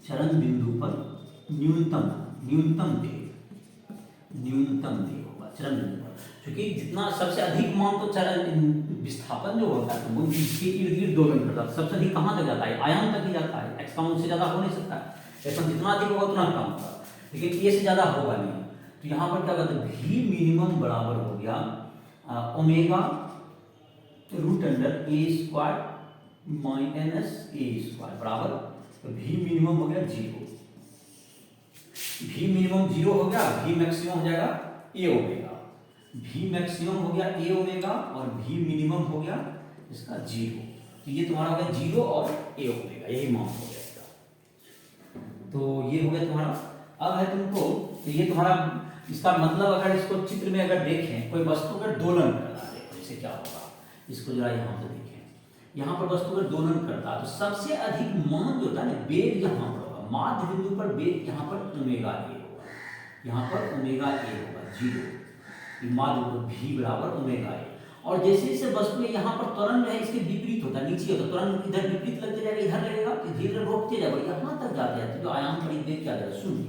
चरण बिंदु पर न्यूनतम वेग होगा चरण बिंदु पर, क्योंकि जितना सबसे अधिक मान तो चरण विस्थापन जो होता है वो इसके इर्द गिर्द दोलन करता है। सबसे अधिक कहाँ तक जाता है, आयाम तक ही जाता है। एक्स का मान उससे ज्यादा हो नहीं सकता है, लेकिन जितना अधिक होगा उतना कम होगा, लेकिन ए से ज्यादा होगा नहीं। तो यहाँ पर क्या कहते हैं, v मिनिमम बराबर हो गया omega root under A square minus A square बराबर, तो v मिनिमम हो गया 0, v मिनिमम 0 हो गया, v मैक्सिमम हो जाएगा a ओमेगा। v मैक्सिमम हो गया a ओमेगा और v मिनिमम हो गया इसका 0। तो ये तुम्हारा हो गया 0 और a ओमेगा, यही मान हो गया इसका। तो ये हो गया तुम्हारा। अब है तुमको, तो ये तुम्हारा इसका मतलब अगर इसको चित्र में अगर देखें, कोई वस्तु का दोलन कर रहा है, देखो जैसे क्या होगा, इसको जरा यहाँ पे देखें, यहाँ पर वस्तु का दोलन करता है तो सबसे अधिक मान जो होता है ना वेग यहाँ पर होगा, माध्य बिंदु पर वेग यहाँ पर ओमेगा ए होगा, यहाँ पर ओमेगा ए होगा 0, माध्य पर v बराबर ओमेगा ए। और जैसे जैसे वस्तु यहाँ पर त्वरण है इसके विपरीत होता है, नीचे होता है त्वरण, इधर विपरीत लगते जाएगा, इधर लगेगा तो धीरे धीरे रोकते जाएगा, यहाँ तक जाते जाते तो आयाम पर वेग क्या जाएगा 0।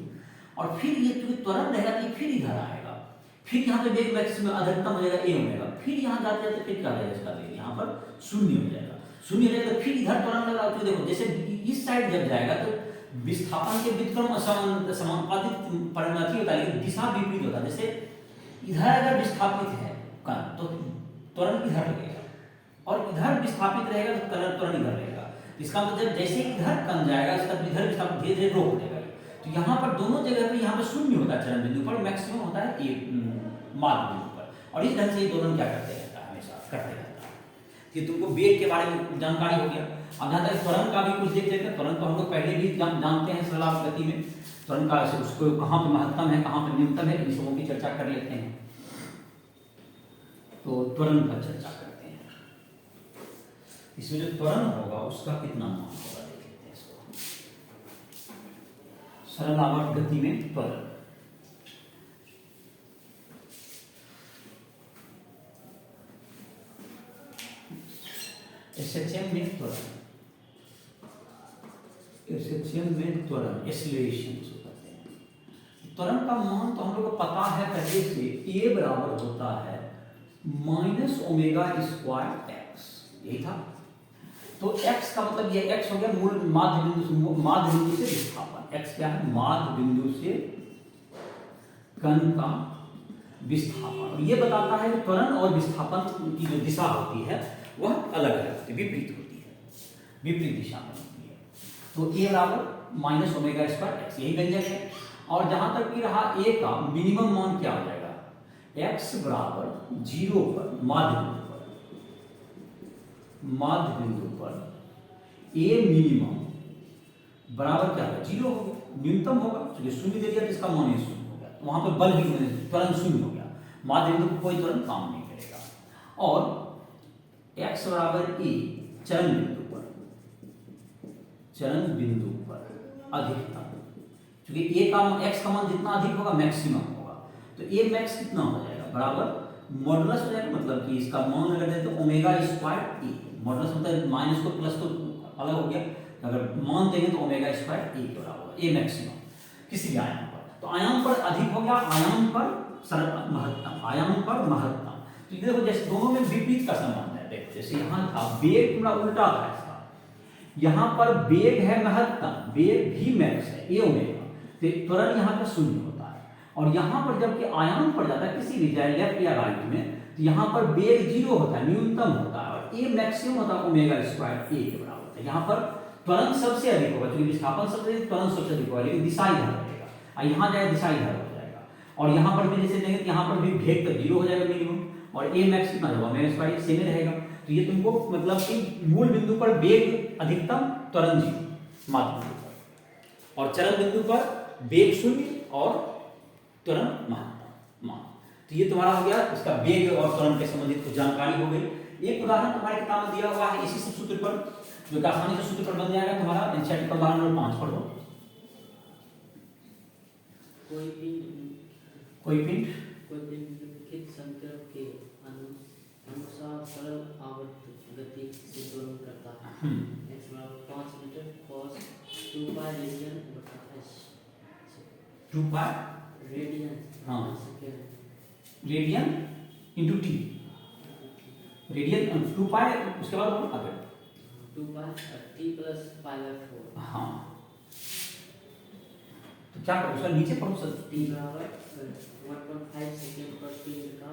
और फिर ये चूंकि त्वरण रहेगा तो फिर इधर आएगा, फिर यहाँ पे वेग मैक्सिमम अधिकतम हो जाएगा a ओमेगा, फिर यहाँ जाते जाते फिर क्या हो जाएगा इसका वेग यहाँ पर 0 हो जाएगा, 0 हो जाएगा। तो फिर इधर त्वरण लगा, तो देखो जैसे इस साइड जब जाएगा तो विस्थापन के व्युत्क्रम समानुपातिक परिणामी होता है, लेकिन दिशा विपरीत होता है। जैसे इधर अगर विस्थापित है कण तो त्वरण इधर लगेगा, और इधर विस्थापित रहेगा तो त्वरण इधर रहेगा। इसका मतलब जैसे इधर कण जाएगा इसका इधर विस्थापन धीरे धीरे रोक देगा। तो यहाँ पर दोनों जगह पे यहाँ पे 0 होता है चरण बिंदु पर, मैक्सिमम होता है माध्य बिंदु पर। और इस ढंग से ये दोलन क्या करते रहता है, हमेशा करते रहता है। कि तुमको वेग के बारे में जानकारी हो गया। अब जहाँ तक त्वरण का भी कुछ देख लेते हैं। त्वरण तो हम लोग पहले भी जानते हैं सरल गति में त्वरण का, उसको कहाँ पे महत्तम है कहाँ पे न्यूनतम है, इन सबों की चर्चा कर लेते हैं। तो त्वरण पर चर्चा करते हैं। इसमें जो त्वरण होगा उसका कितना मान होगा देख लेते हैं इसको। सरल आवर्त गति में त्वरण, एसएचएम में त्वरण, एसएचएम में त्वरण एक्सीलरेशन से कहते हैं। त्वरण का मान तो हम लोग को पता है पहले से, a बराबर होता है माइनस ओमेगा स्क्वायर एक्स, यही था। तो x का मतलब ये x हो गया मूल माध्य बिंदु से विस्थापन। x क्या है, माध्य बिंदु से कण का विस्थापन। और ये बताता है त्वरण और विस्थापन की जो दिशा होती है वह अलग अलग विपरीत होती है, विपरीत दिशा में होती है। तो a बराबर माइनस ओमेगा स्क्वायर एक्स, यही व्यंजक है। और जहां तक भी रहा a का मिनिमम मान क्या हो जाएगा, x बराबर 0 पर माध्य बिंदु पर a मिनिमम बराबर क्या होगा, 0 होगा, न्यूनतम होगा। तो 0 दे दिया तो इसका मान 0 हो गया, तो वहां पर बल भी त्वरण 0 हो गया, माध्य बिंदु पर कोई त्वरण काम नहीं करेगा। और x बराबर a चरण बिंदु पर अधिकतम, क्योंकि a का x का मान जितना अधिक होगा मैक्सिमम होगा। तो a मैक्स कितना हो जाएगा, बराबर मॉडुलस हो जाएगा, मतलब कि इसका मान अगर दें तो ओमेगा स्क्वायर a, मॉडुलस मतलब माइनस को प्लस तो अलग हो गया, अगर मान देंगे तो ओमेगा स्क्वायर a के बराबर होगा, a मैक्सिमम किसी भी आयाम पर। तो आयाम पर अधिक हो गया, आयाम पर महत्तम, आयाम पर महत्तम। तो ये देखो जैसे दोनों में विपरीत का संबंध है। देखो जैसे यहाँ था वेग पूरा उल्टा था इसका, यहाँ पर वेग है महत्तम, वेग भी मैक्स है a ओमेगा, तो त्वरण यहाँ पर 0 होता है। और यहाँ पर जबकि आयाम पर जाता है किसी भी जाए लेफ्ट या राइट में, तो यहाँ पर वेग 0 होता है, न्यूनतम होता है, और ए मैक्सिमम होता है ओमेगा स्क्वायर ए के बराबर होता है। यहाँ पर त्वरण सबसे अधिक होगा, क्योंकि विस्थापन सबसे अधिक, त्वरण सबसे अधिक होगा, लेकिन दिशा इधर रहेगा, और यहाँ जाए दिशा इधर हो जाएगा। और यहाँ पर भी जैसे देंगे तो यहाँ पर भी वेग तो 0 हो जाएगा मिनिमम, और ए मैक्स कितना होगा, ओमेगा स्क्वायर सेम ही रहेगा। तो ये तुमको मतलब कि मूल बिंदु पर वेग अधिकतम, त्वरण 0 माध्य बिंदु पर, और चरम बिंदु पर वेग 0 और त्वरण महत्तम मान। तो ये तुम्हारा हो गया इसका वेग और त्वरण के संबंधित कुछ जानकारी हो गई। एक उदाहरण तुम्हारे किताब में दिया हुआ है इसी सब सूत्र पर, जो कि आसानी से सूत्र पर बन जाएगा तुम्हारा। एनसीईआरटी का उदाहरण नंबर 5 पढ़ो। कोई पिंड निम्नलिखित संक्रम के अनुसार सरल आवर्त गति से दोलन करता है। x बराबर 5 मीटर cos 2 पाई रेडियन बटा s 2 पाई रेडियन हाँ second radian into T, radian 2 पाई, उसके बाद बोलो आगे 2 पाई t प्लस पाई बाय 4। हाँ तो क्या करो, उसका नीचे पढ़ो सर। t बराबर 1.5 सेकंड पर पिंड का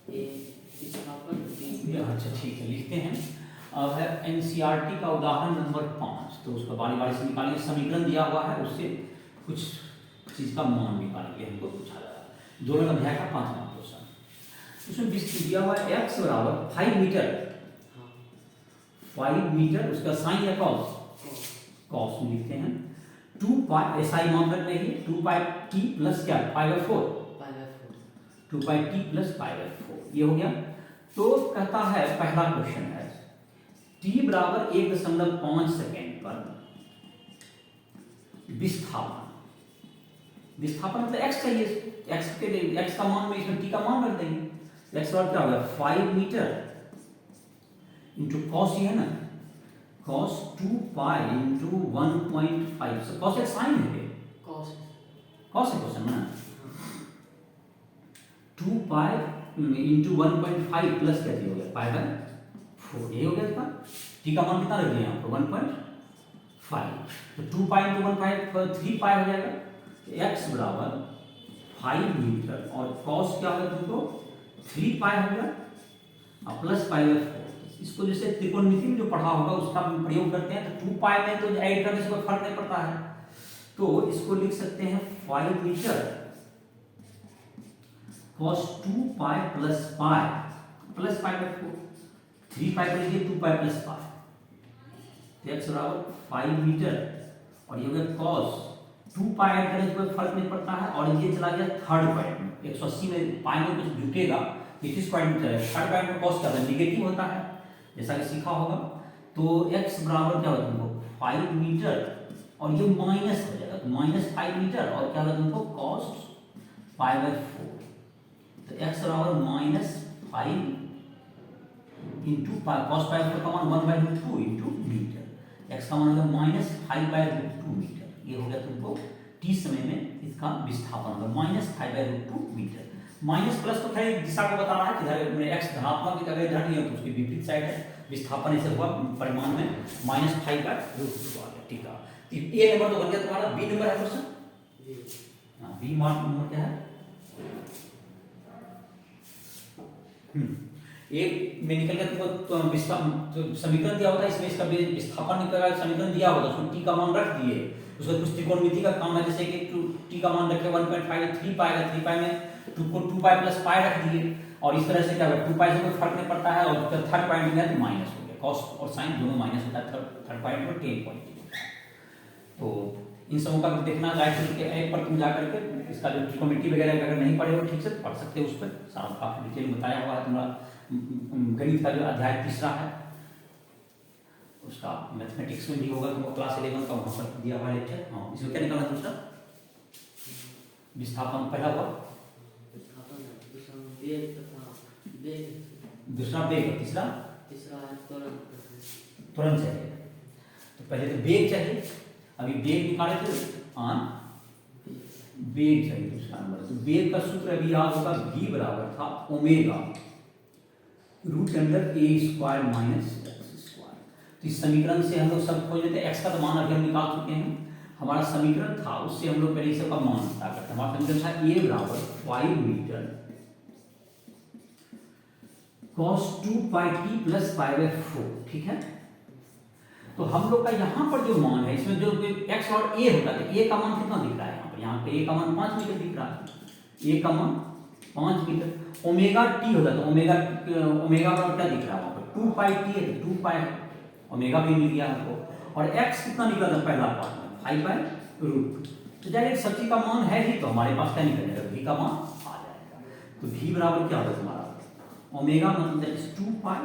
ए विस्थापन v। अच्छा ठीक है, लिखते हैं। अब है एनसीईआरटी का उदाहरण नंबर 5, तो उसका बारी बारी से निकालिए। समीकरण दिया हुआ है, उससे कुछ चीज का मान निकालेंगे, हमको पूछा जा रहा है। दोनों अध्याय का 5वां क्वेश्चन। उसमें दिया हुआ है x बराबर 5 मीटर, 5 मीटर, उसका साइन या कॉस, कॉस में लिखते हैं 2 पाई, ऐसा ही मान रख रही है 2 पाई टी प्लस क्या पाई by 4, 2 pi t plus pi by 4, ये हो गया। तो कहता है पहला क्वेश्चन है t बराबर 1.5 सेकेंड पर विस्थापन, विस्थापन मतलब x चाहिए, x के x का मान में इसमें t का मान रख देंगे। x बराबर क्या होगा 5 मीटर इंटू कॉस, ये है ना cos 2 pi into 1.5, so cos एक साइन है, cos cos है क्वेश्चन ना, 2 पाई इंटू 1.5 प्लस क्या हो गया पाई बाय 4, ये हो गया इसका। t का मान कितना रख दिया यहाँ पर 1.5, तो 2 पाई इंटू 1.5 3 पाई हो जाएगा। तो x बराबर 5 मीटर और cos क्या होगा तुमको 3 पाई हो गया और प्लस पाई बाय 4। इसको जैसे त्रिकोणमिति में जो पढ़ा होगा उसका प्रयोग करते हैं, तो 2 पाई में तो ऐड करने से कोई फर्क नहीं पड़ता है, तो इसको लिख सकते हैं 5 metre cos 2 pi plus pi by 4, 3 pi कर लीजिए 2 पाई प्लस पाई, तो x बराबर 5 मीटर और ये हो गया cos 2 पाई ऐड करने से कोई फर्क नहीं पड़ता है, और ये चला गया थर्ड पॉइंट में, 180 में पाई में कुछ झुकेगा, इस पॉइंट में चलेगा, थर्ड पॉइंट में cos क्या होता है नेगेटिव होता है, जैसा कि सीखा होगा। तो x बराबर क्या होगा तुमको 5 मीटर और ये माइनस हो जाएगा, तो -5 मीटर और क्या होगा तुमको cos पाई बाय 4, तो x बराबर -5 इंटू cos पाई बाय 4 का मान 1/2 इंटू मीटर, x का मान होगा -5/2 मीटर, ये हो गया तुमको t समय में इसका विस्थापन होगा -5/2 मीटर। माइनस प्लस तो खैर दिशा को बता रहा है, किधर x धनात्मक की अगर धन है तो उसकी विपरीत साइड है, विस्थापन ऐसे हुआ परिमाण में -5/2 आ गया। ठीक है, ए नंबर तो बन गया तुम्हारा। बी नंबर है क्वेश्चन, हां बी मार्क नंबर क्या है, एक में निकल गया तुमको तो समीकरण दिया होता है, इसमें इसका विस्थापन का समीकरण दिया होता है, उसमें टी का मान रख दिए, उसका कुछ त्रिकोणमिति का काम है, जैसे कि टी का मान रखे 1.5 3 पाई का, 3 पाई में 2 पाई प्लस पाई रख दिए, और इस तरह से क्या होगा 2 पाई से कोई फर्क नहीं पड़ता है, और जब थर्ड पॉइंट में तो माइनस हो गया, cos और sin दोनों माइनस होता है थर्ड पॉइंट पर 10 पॉइंट। तो इन सबों का देखना राइट के ऐप पर तुम जाकर के इसका जो त्रिकोणमिति वगैरह अगर नहीं पढ़े हो ठीक से पढ़ सकते हो, उस पर सारा काफी डिटेल बताया हुआ है। तुम्हारा गणित का जो अध्याय 3 है उसका मैथमेटिक्स में भी होगा, तुमको क्लास 11 का वहां पर दिया हुआ लेक्चर। हाँ, इसमें क्या निकालना दूसरा विस्थापन, पहला हुआ दूसरा वेग, तीसरा त्वरण चाहिए। तो पहले तो वेग चाहिए, अभी वेग निकाले थे, वेग चाहिए दूसरा नंबर। तो वेग का सूत्र अभी याद होगा, v बराबर था omega root under a square minus x square. तो इस समीकरण से हम लोग सब खोज लेते हैं, x का तो मान अभी हम निकाल चुके हैं, हमारा समीकरण था उससे हम लोग पहले इस का मान पता करते हैं। हमारा समीकरण था a बराबर 5 metre cos 2 pi t plus pi by 4, ठीक है। तो हम लोग का यहाँ पर जो मान है, इसमें जो x और a होता है, a का मान कितना दिख रहा है यहाँ पे a का मान 5 मीटर दिख रहा है, a का मान 5 मीटर। ओमेगा t होता है तो ओमेगा का क्या दिख रहा है वहाँ पर 2 पाई t है, तो 2 पाई ओमेगा भी मिल गया हमको। और x कितना निकला था पहला पार्ट में 5 बाय रूट। तो डायरेक्ट सब चीज का मान है ही, तो हमारे पास क्या निकल जाएगा, v का मान आ जाएगा। तो v बराबर क्या होगा तुम्हारा, ओमेगा मतलब that is 2 pi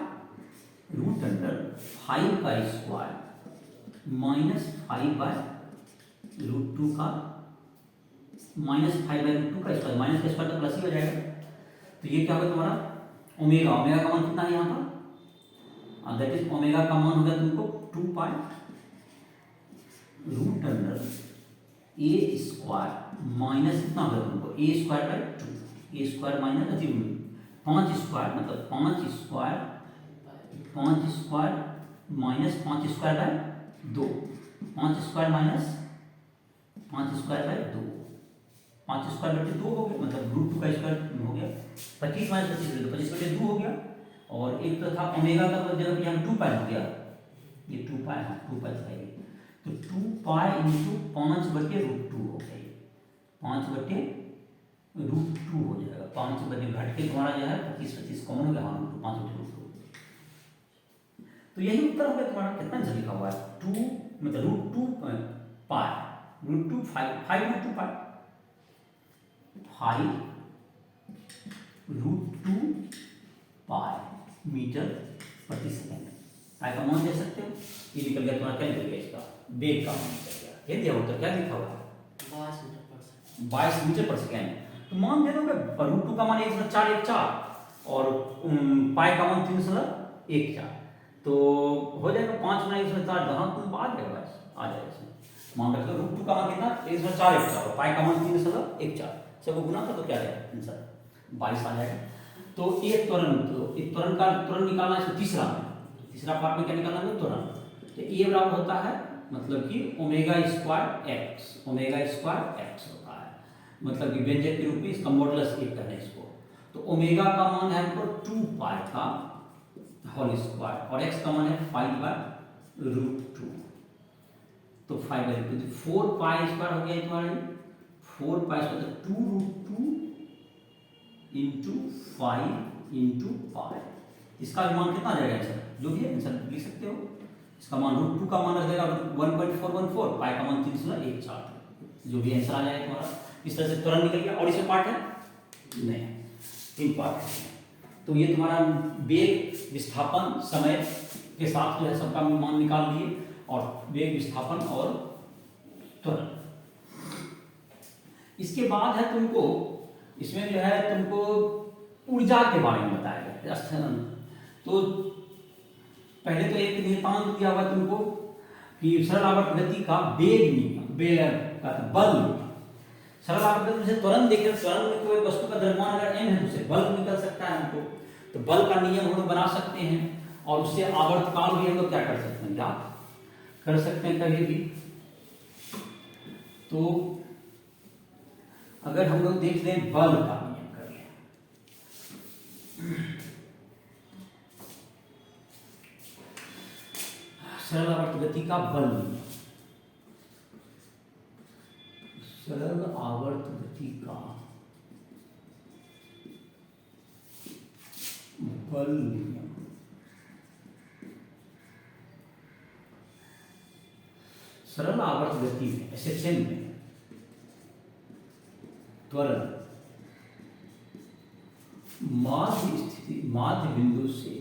root under 5 का स्क्वायर माइनस 5 बाय रूट 2 का माइनस 5 बाय रूट 2 का स्क्वायर, माइनस का स्क्वायर तो प्लस ही हो जाएगा। तो ये क्या होगा तुम्हारा ओमेगा, ओमेगा का मान कितना है यहाँ पर, दैट इज ओमेगा का मान होगा तुमको 2 pi root under A square minus कितना होगा तुमको A square by 2, A square minus 5 square मतलब 5 square minus 5 square by 2, 5 square minus 5 square by 2, 5 square बटे 2 हो गया, मतलब रूट 2 का स्क्वायर हो गया, 25 माइनस 25 25 बटे 2 हो गया। और एक तो था ओमेगा का जगह पे हम 2 पाई हो गया, ये 2 पाई, हाँ 2 पाई था ये, तो 2 पाई इंटू 5 बटे रूट 2 हो गई, 5 बटे रूट 2 हो जाएगा, 5 बटे घट के तुम्हारा जो है 25 कॉमन हो गया, हाँ 5 बटे रूट 2। तो यही उत्तर हो गया तुम्हारा, कितना आंसर लिखा हुआ है 2 मतलब रूट 2 पाई रूट 2 5 रूट 2 पाई 5 रूट 2 पाई मीटर प्रति सेकंड। पाई का मान दे सकते हो, ये निकल गया तुम्हारा, क्या निकल गया इसका वेग का मान निकल गया। ये दिया उत्तर क्या लिखा हुआ है 22 मीटर पर सेकंड। तो मान दे दोगे रूट 2 का मान 1/4 और पाई का मान 3/14, तो हो जाएगा 5 गुना 1/4, दोनों तुम आ जाएगा, बस आ जाएगा इसमें। मान रखो रूट 2 का मान कितना 1/4 और पाई का मान 3/14, सबको गुना था तो क्या जाएगा आंसर 22 आ जाएगा। तो एक त्वरण, तो एक त्वरण का त्वरण निकालना है तीसरा पार्ट में क्या निकालना है त्वरण। तो ये बराबर होता है मतलब कि ओमेगा स्क्वायर एक्स होता है, मतलब कि व्यंजक के रूप में इसका मॉडुलस 1 करना है इसको। तो ओमेगा का मान है हमको 2 पाई का होल स्क्वायर और एक्स का मान है 5 बाय रूट 2, तो 5 बाय रूट 2 4 पाई स्क्वायर हो गया तुम्हारा, 4 pi square 2 root 2 into 5 into pi. इसका मान कितना आ जाएगा आंसर, जो भी है आंसर लिख सकते हो। इसका मान रूट 2 का मान रख देगा 1.414, पाई का मान 3/14, जो भी आंसर आ जाएगा तुम्हारा। इस तरह से त्वरण निकल गया। और इसमें पार्ट है नहीं, 3 पार्ट है। तो ये तुम्हारा वेग विस्थापन समय के साथ जो है सबका मान निकाल लिए, और वेग विस्थापन और त्वरण। इसके बाद है तुमको इसमें जो है तुमको ऊर्जा के बारे में बताया गया स्थलन। तो पहले तो एक नियतांक दिया हुआ तुमको कि सरल आवर्त गति का वेग नियम का बल। सरल आवर्त गति से त्वरण देखें, त्वरण में कोई वस्तु का द्रव्यमान अगर m है तो उससे बल निकल सकता है हमको, तो बल का नियम हम लोग बना सकते हैं, और उससे आवर्तकाल भी हम लोग क्या कर सकते हैं, ज्ञात कर सकते हैं कभी भी। तो अगर हम लोग देख लें बल का नियम कर लें, सरल आवर्त गति का बल नियम, सरल आवर्त गति का बल नियम। सरल आवर्त गति में SHM में त्वरण माध्य बिंदु से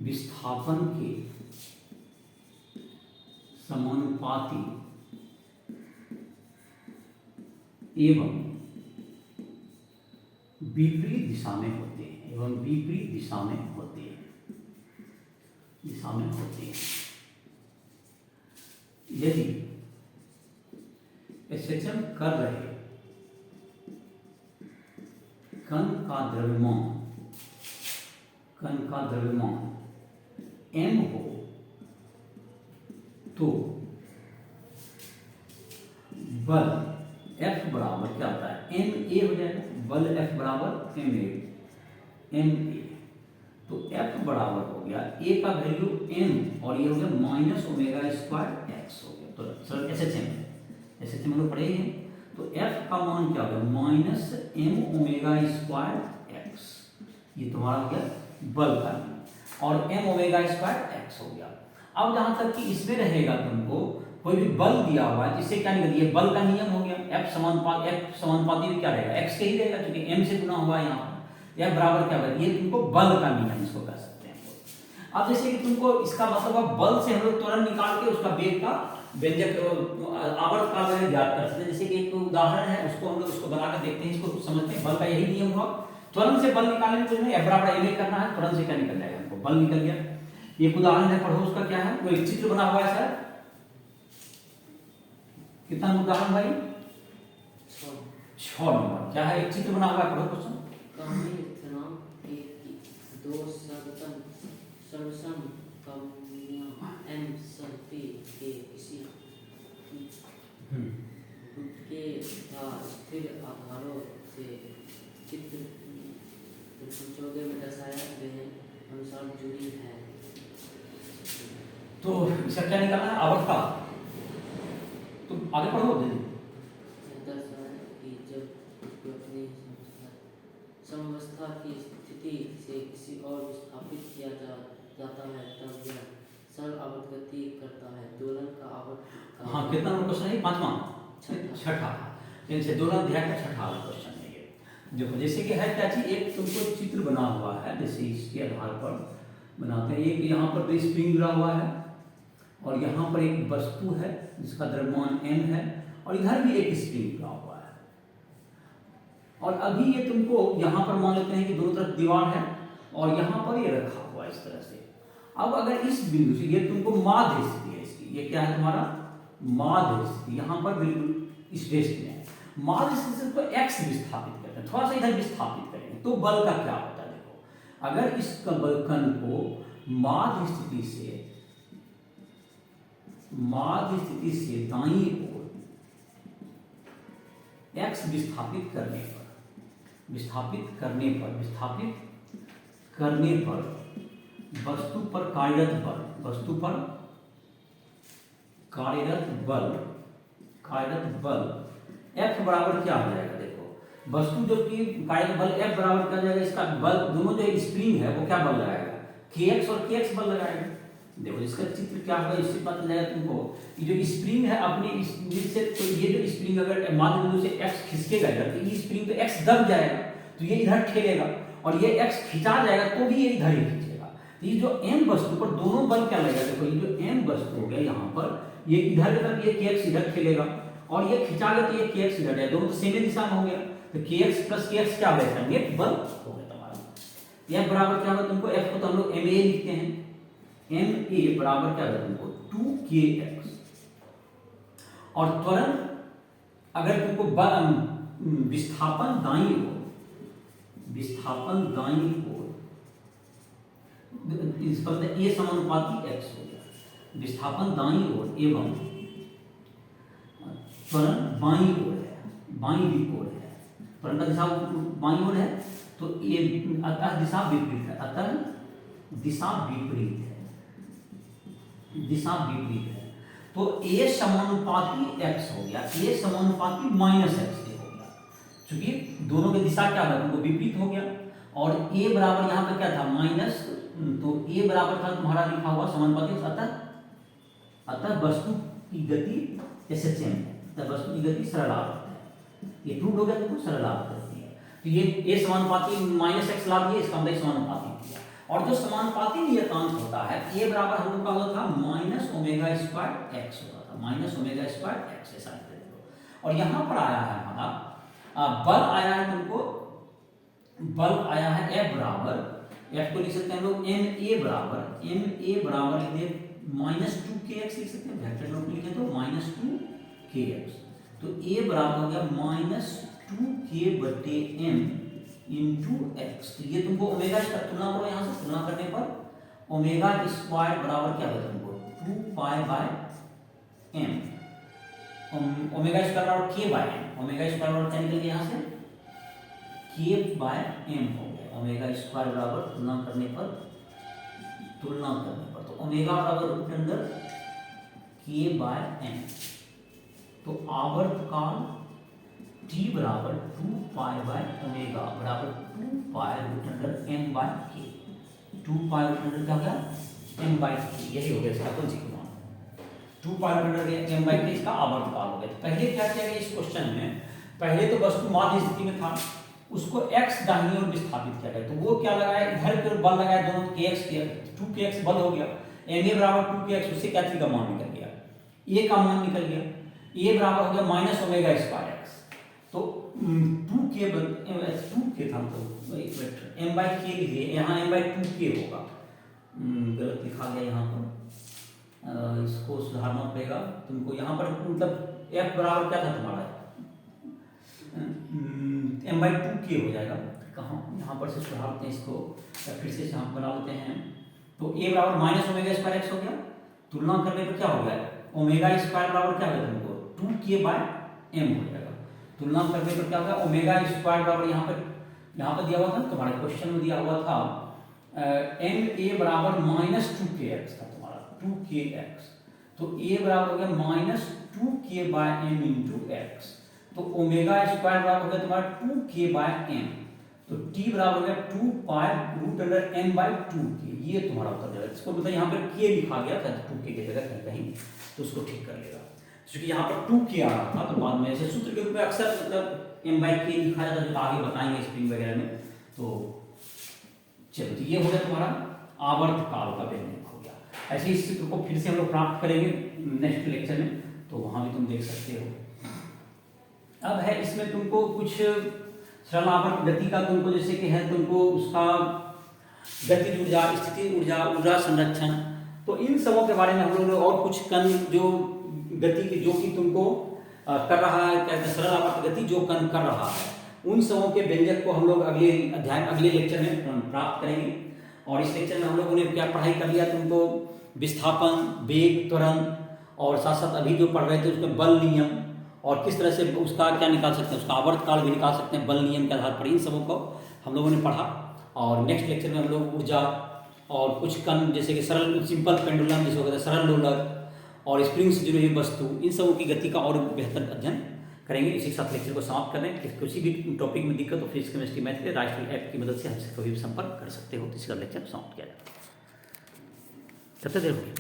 विस्थापन के समानुपाती एवं विपरीत दिशा में होते हैं, यदि SHM कर रहे कण का द्रव्यमान m हो तो बल F बराबर क्या होता है ma हो जाएगा, बल F बराबर एम ए, तो F बराबर हो गया ए का वैल्यू m और ये हो गया माइनस ओमेगा स्क्वायर एक्स हो गया। तो सर एस एच एम लोग पढ़े ही हैं, तो F का मान क्या हो गया minus m omega square x, ये तुम्हारा हो गया बल का मान, और एम ओमेगा स्क्वायर एक्स हो गया। अब जहां तक कि इसमें रहेगा तुमको कोई भी बल दिया हुआ है, जिससे क्या निकल, ये बल का नियम हो गया, F समानुपाती भी क्या रहेगा x के ही रहेगा, क्योंकि m से गुना हुआ है यहाँ पर, F बराबर क्या होगा, ये तुमको बल का नियम इसको कह सकते हैं। अब जैसे कि तुमको इसका मतलब बल से हम लोग त्वरण निकाल के उसका वेग का व्यंजक आवर्त का वह ज्ञात कर सकते हैं। जैसे कि एक उदाहरण है, उसको हम लोग उसको बनाकर देखते हैं, इसको समझते हैं। बल का यही नियम हुआ, त्वरण से बल निकालने के लिए F बराबर ma करना है, त्वरण से क्या निकल जाएगा, हमको बल निकल गया। एक उदाहरण है, पढ़ो उसका क्या है, वो एक चित्र बना हुआ है सर, कितना उदाहरण भाई, 6 नंबर, क्या है, एक चित्र बना हुआ है, पढ़ो क्वेश्चन। दो सर्वसम कमियां m संपत्ति के किसी के स्थिर आधारों से चित्र 14 में दर्शाया गए अनुसार जुड़ी है। तो इसका क्या निकालना है, आवर्त का, तो आगे पढ़ो दीदी। जब अपनी समवस्था की स्थिति से किसी और विस्थापित किया जाता है तब यह सरल आवर्त गति करता है। दोलन का आवर्त हाँ, कितना नंबर क्वेश्चन है, 5वां छठा, इनसे दोलन अध्याय का छठा क्वेश्चन है ये। देखो जैसे कि है क्या चीज, एक तुमको चित्र बना हुआ है, जैसे इसके आधार पर बनाते हैं। एक यहाँ पर तो स्प्रिंग गिरा हुआ है, और यहाँ पर एक वस्तु है जिसका द्रव्यमान m है, और इधर भी एक स्प्रिंग गिरा हुआ है। और अभी ये तुमको यहाँ पर मान लेते हैं कि दोनों तरफ दीवार है, और यहाँ पर ये रखा हुआ है इस तरह से। अब अगर इस बिंदु से, ये तुमको माध्य स्थिति है इसकी, ये क्या है तुम्हारा माध्य स्थिति, यहाँ पर बिल्कुल इस रेस्ट में है। माध्य स्थिति से तो x विस्थापित करते हैं, थोड़ा सा इधर विस्थापित करेंगे तो बल का क्या होता है। देखो अगर इस कण को माध्य स्थिति से दाईं ओर x विस्थापित करने पर वस्तु पर कार्यरत बल F बराबर क्या हो जाएगा। देखो वस्तु जो कि कार्यरत बल F बराबर क्या हो जाएगा, इसका बल दोनों जो स्प्रिंग है वो क्या बल लगाएगा, kx और kx बल लगाएगा। देखो इसका चित्र क्या होगा, इससे पता चल जाएगा तुमको, ये जो स्प्रिंग है अपने इस से, तो ये जो स्प्रिंग अगर माध्य बिंदु से x खिसकेगा इधर, तो ये स्प्रिंग तो x दब जाएगा, तो ये इधर ठेलेगा, और ये x खिंचा जाएगा तो भी ये इधर ही खींचेगा। तो ये जो m वस्तु पर दोनों बल क्या लगेगा, देखो ये जो m वस्तु हो गया यहाँ पर, ये इधर की तरफ ये kx इधर खेलेगा, और ये खिंचा गया तो ये kx इधर जाएगा, दोनों तो सेम दिशा में हो गया, तो kx प्लस kx क्या हो गया, नेट बल हो गया तुम्हारा। F बराबर क्या होगा तुमको, F को तो हम लोग ma लिखते हैं, ma बराबर क्या होगा तुमको 2kx। और त्वरण अगर तुमको विस्थापन दाईं ओर इस पर ये समानुपाती x हो गया, विस्थापन दाईं ओर एवं त्वरण बाईं ओर है, बाईं ओर है, त्वरण का दिशा बाईं ओर है, तो ये अतः दिशा विपरीत है, तो a समानुपाती x हो गया, a समानुपाती माइनस x हो गया, क्योंकि दोनों की दिशा क्या है तुमको विपरीत हो गया। और a बराबर यहाँ पे क्या था माइनस, तो a बराबर था तुम्हारा लिखा हुआ समानुपाती, अतः वस्तु की गति SHM है, अतः वस्तु की गति सरल आवर्त है, ये प्रूव हो गया तुमको सरल आवर्त है। तो ये a समानुपाती माइनस x ला दिए, इसका मतलब समानुपाती किया। और जो समानुपाती नियतांक होता है a बराबर हम लोग का होता था माइनस ओमेगा स्क्वायर एक्स होता था, माइनस ओमेगा स्क्वायर एक्स ऐसा लिख दो। और यहाँ पर आया है हमारा बल आया है तुमको, बल आया है F बराबर, F को लिख सकते हैं हम लोग ma बराबर लिख दे माइनस 2kx लिख सकते हैं, ब्रैकेट में लिखे तो माइनस 2kx, तो a बराबर हो गया माइनस 2k बटे m इंटू एक्स। तो ये तुमको ओमेगा की तुलना करो, यहाँ से तुलना करने पर ओमेगा स्क्वायर बराबर क्या होगा तुमको 2 pi by m, omega square बराबर k by m, omega square बराबर क्या निकल गया यहाँ से के बाय एम हो गया। ओमेगा स्क्वायर बराबर तुलना करने पर तो ओमेगा बराबर रूट के अंदर के बाय एम। तो आवर्तकाल टी बराबर 2 पाई बाय ओमेगा बराबर 2 pi root under m by k. 2 pi root under क्या हो गया एम बाय के, यही हो गया इसका consequence. 2 pi root under m by k इसका आवर्तकाल हो गया। पहले क्या किया गया इस क्वेश्चन में, पहले तो वस्तु माध्य स्थिति में था, उसको x दाहिनी ओर विस्थापित किया गया। तो वो क्या लगाया, इधर के बल लगाया दोनों kx के 2kx बल हो गया। ma बराबर 2kx, उससे क्या चीज का मान निकल गया, a का मान निकल गया। a बराबर हो गया माइनस ओमेगा स्क्वायर x। तो 2k था तो एक मिनट m बाई k लीजिए, यहाँ m बाई 2k होगा, गलत लिखा गया यहाँ पर, इसको सुधारना पड़ेगा तुमको। यहाँ पर मतलब f बराबर क्या था तुम्हारा, m बाई 2k हो जाएगा। कहाँ यहाँ पर से सुधारते हैं इसको, या फिर से यहाँ बना लेते हैं। तो a बराबर माइनस ओमेगा स्क्वायर x हो गया। तुलना करने पर क्या हो गया, ओमेगा स्क्वायर बराबर क्या हो गया तुमको 2k बाय m हो जाएगा। तुलना करने पर क्या होगा, ओमेगा स्क्वायर बराबर यहाँ पर दिया हुआ था, तुम्हारे क्वेश्चन में दिया हुआ था ma बराबर माइनस 2kx था तुम्हारा 2kx। तो a बराबर हो गया minus 2k by m into x. तो ओमेगा स्क्वायर बराबर हो गया तुम्हारा 2k बाय m। तो t बराबर हो गया 2 pi root under m by 2k। ये तुम्हारा उत्तर जाएगा। इसको मतलब यहाँ पर k लिखा गया था 2k की जगह कहीं, तो उसको ठीक कर लेगा। क्योंकि यहाँ पर 2k आ रहा था, तो बाद में ऐसे सूत्र के रूप में अक्सर मतलब m बाई k लिखा जाता है, जो आगे बताएंगे स्प्रिंग वगैरह में। तो चलो, तो ये हो गया तुम्हारा आवर्तकाल का व्यंजक हो गया। ऐसे ही इस चित्र को फिर से हम लोग प्राप्त करेंगे नेक्स्ट लेक्चर में, तो वहां भी तुम देख सकते हो। अब है इसमें तुमको कुछ सरल आवर्त गति का तुमको जैसे कि है तुमको उसका गतिज ऊर्जा, स्थिति ऊर्जा, ऊर्जा संरक्षण, तो इन सबों के बारे में हम लोग और कुछ कण जो गति की जो कि तुमको कर रहा है, क्या सरल आवर्त गति जो कण कर रहा है, उन सबों के व्यंजक को हम लोग अगले अध्याय अगले लेक्चर में प्राप्त करेंगे। और इस लेक्चर में हम लोगों ने क्या पढ़ाई कर लिया, तुमको विस्थापन, वेग, त्वरण, और साथ साथ अभी जो पढ़ रहे थे उसमें बल नियम, और किस तरह से उसका क्या निकाल सकते हैं, उसका आवर्तकाल भी निकाल सकते हैं बल नियम के आधार पर। इन सबों को हम लोगों ने पढ़ा। और नेक्स्ट लेक्चर में हम लोग ऊर्जा और कुछ कण जैसे कि सरल सिंपल पेंडुलम जैसे होता है, सरल लोलक और स्प्रिंग से जुड़ी हुई वस्तु, इन सबों की गति का और बेहतर अध्ययन करेंगे। इसी के साथ लेक्चर को समाप्त करें। किसी भी टॉपिक में दिक्कत हो फिजिक्स, केमिस्ट्री, मैथ के राष्ट्रीय ऐप की मदद से हमसे कभी भी संपर्क कर सकते हो। इसी का लेक्चर समाप्त किया जाए। तब तक देखो।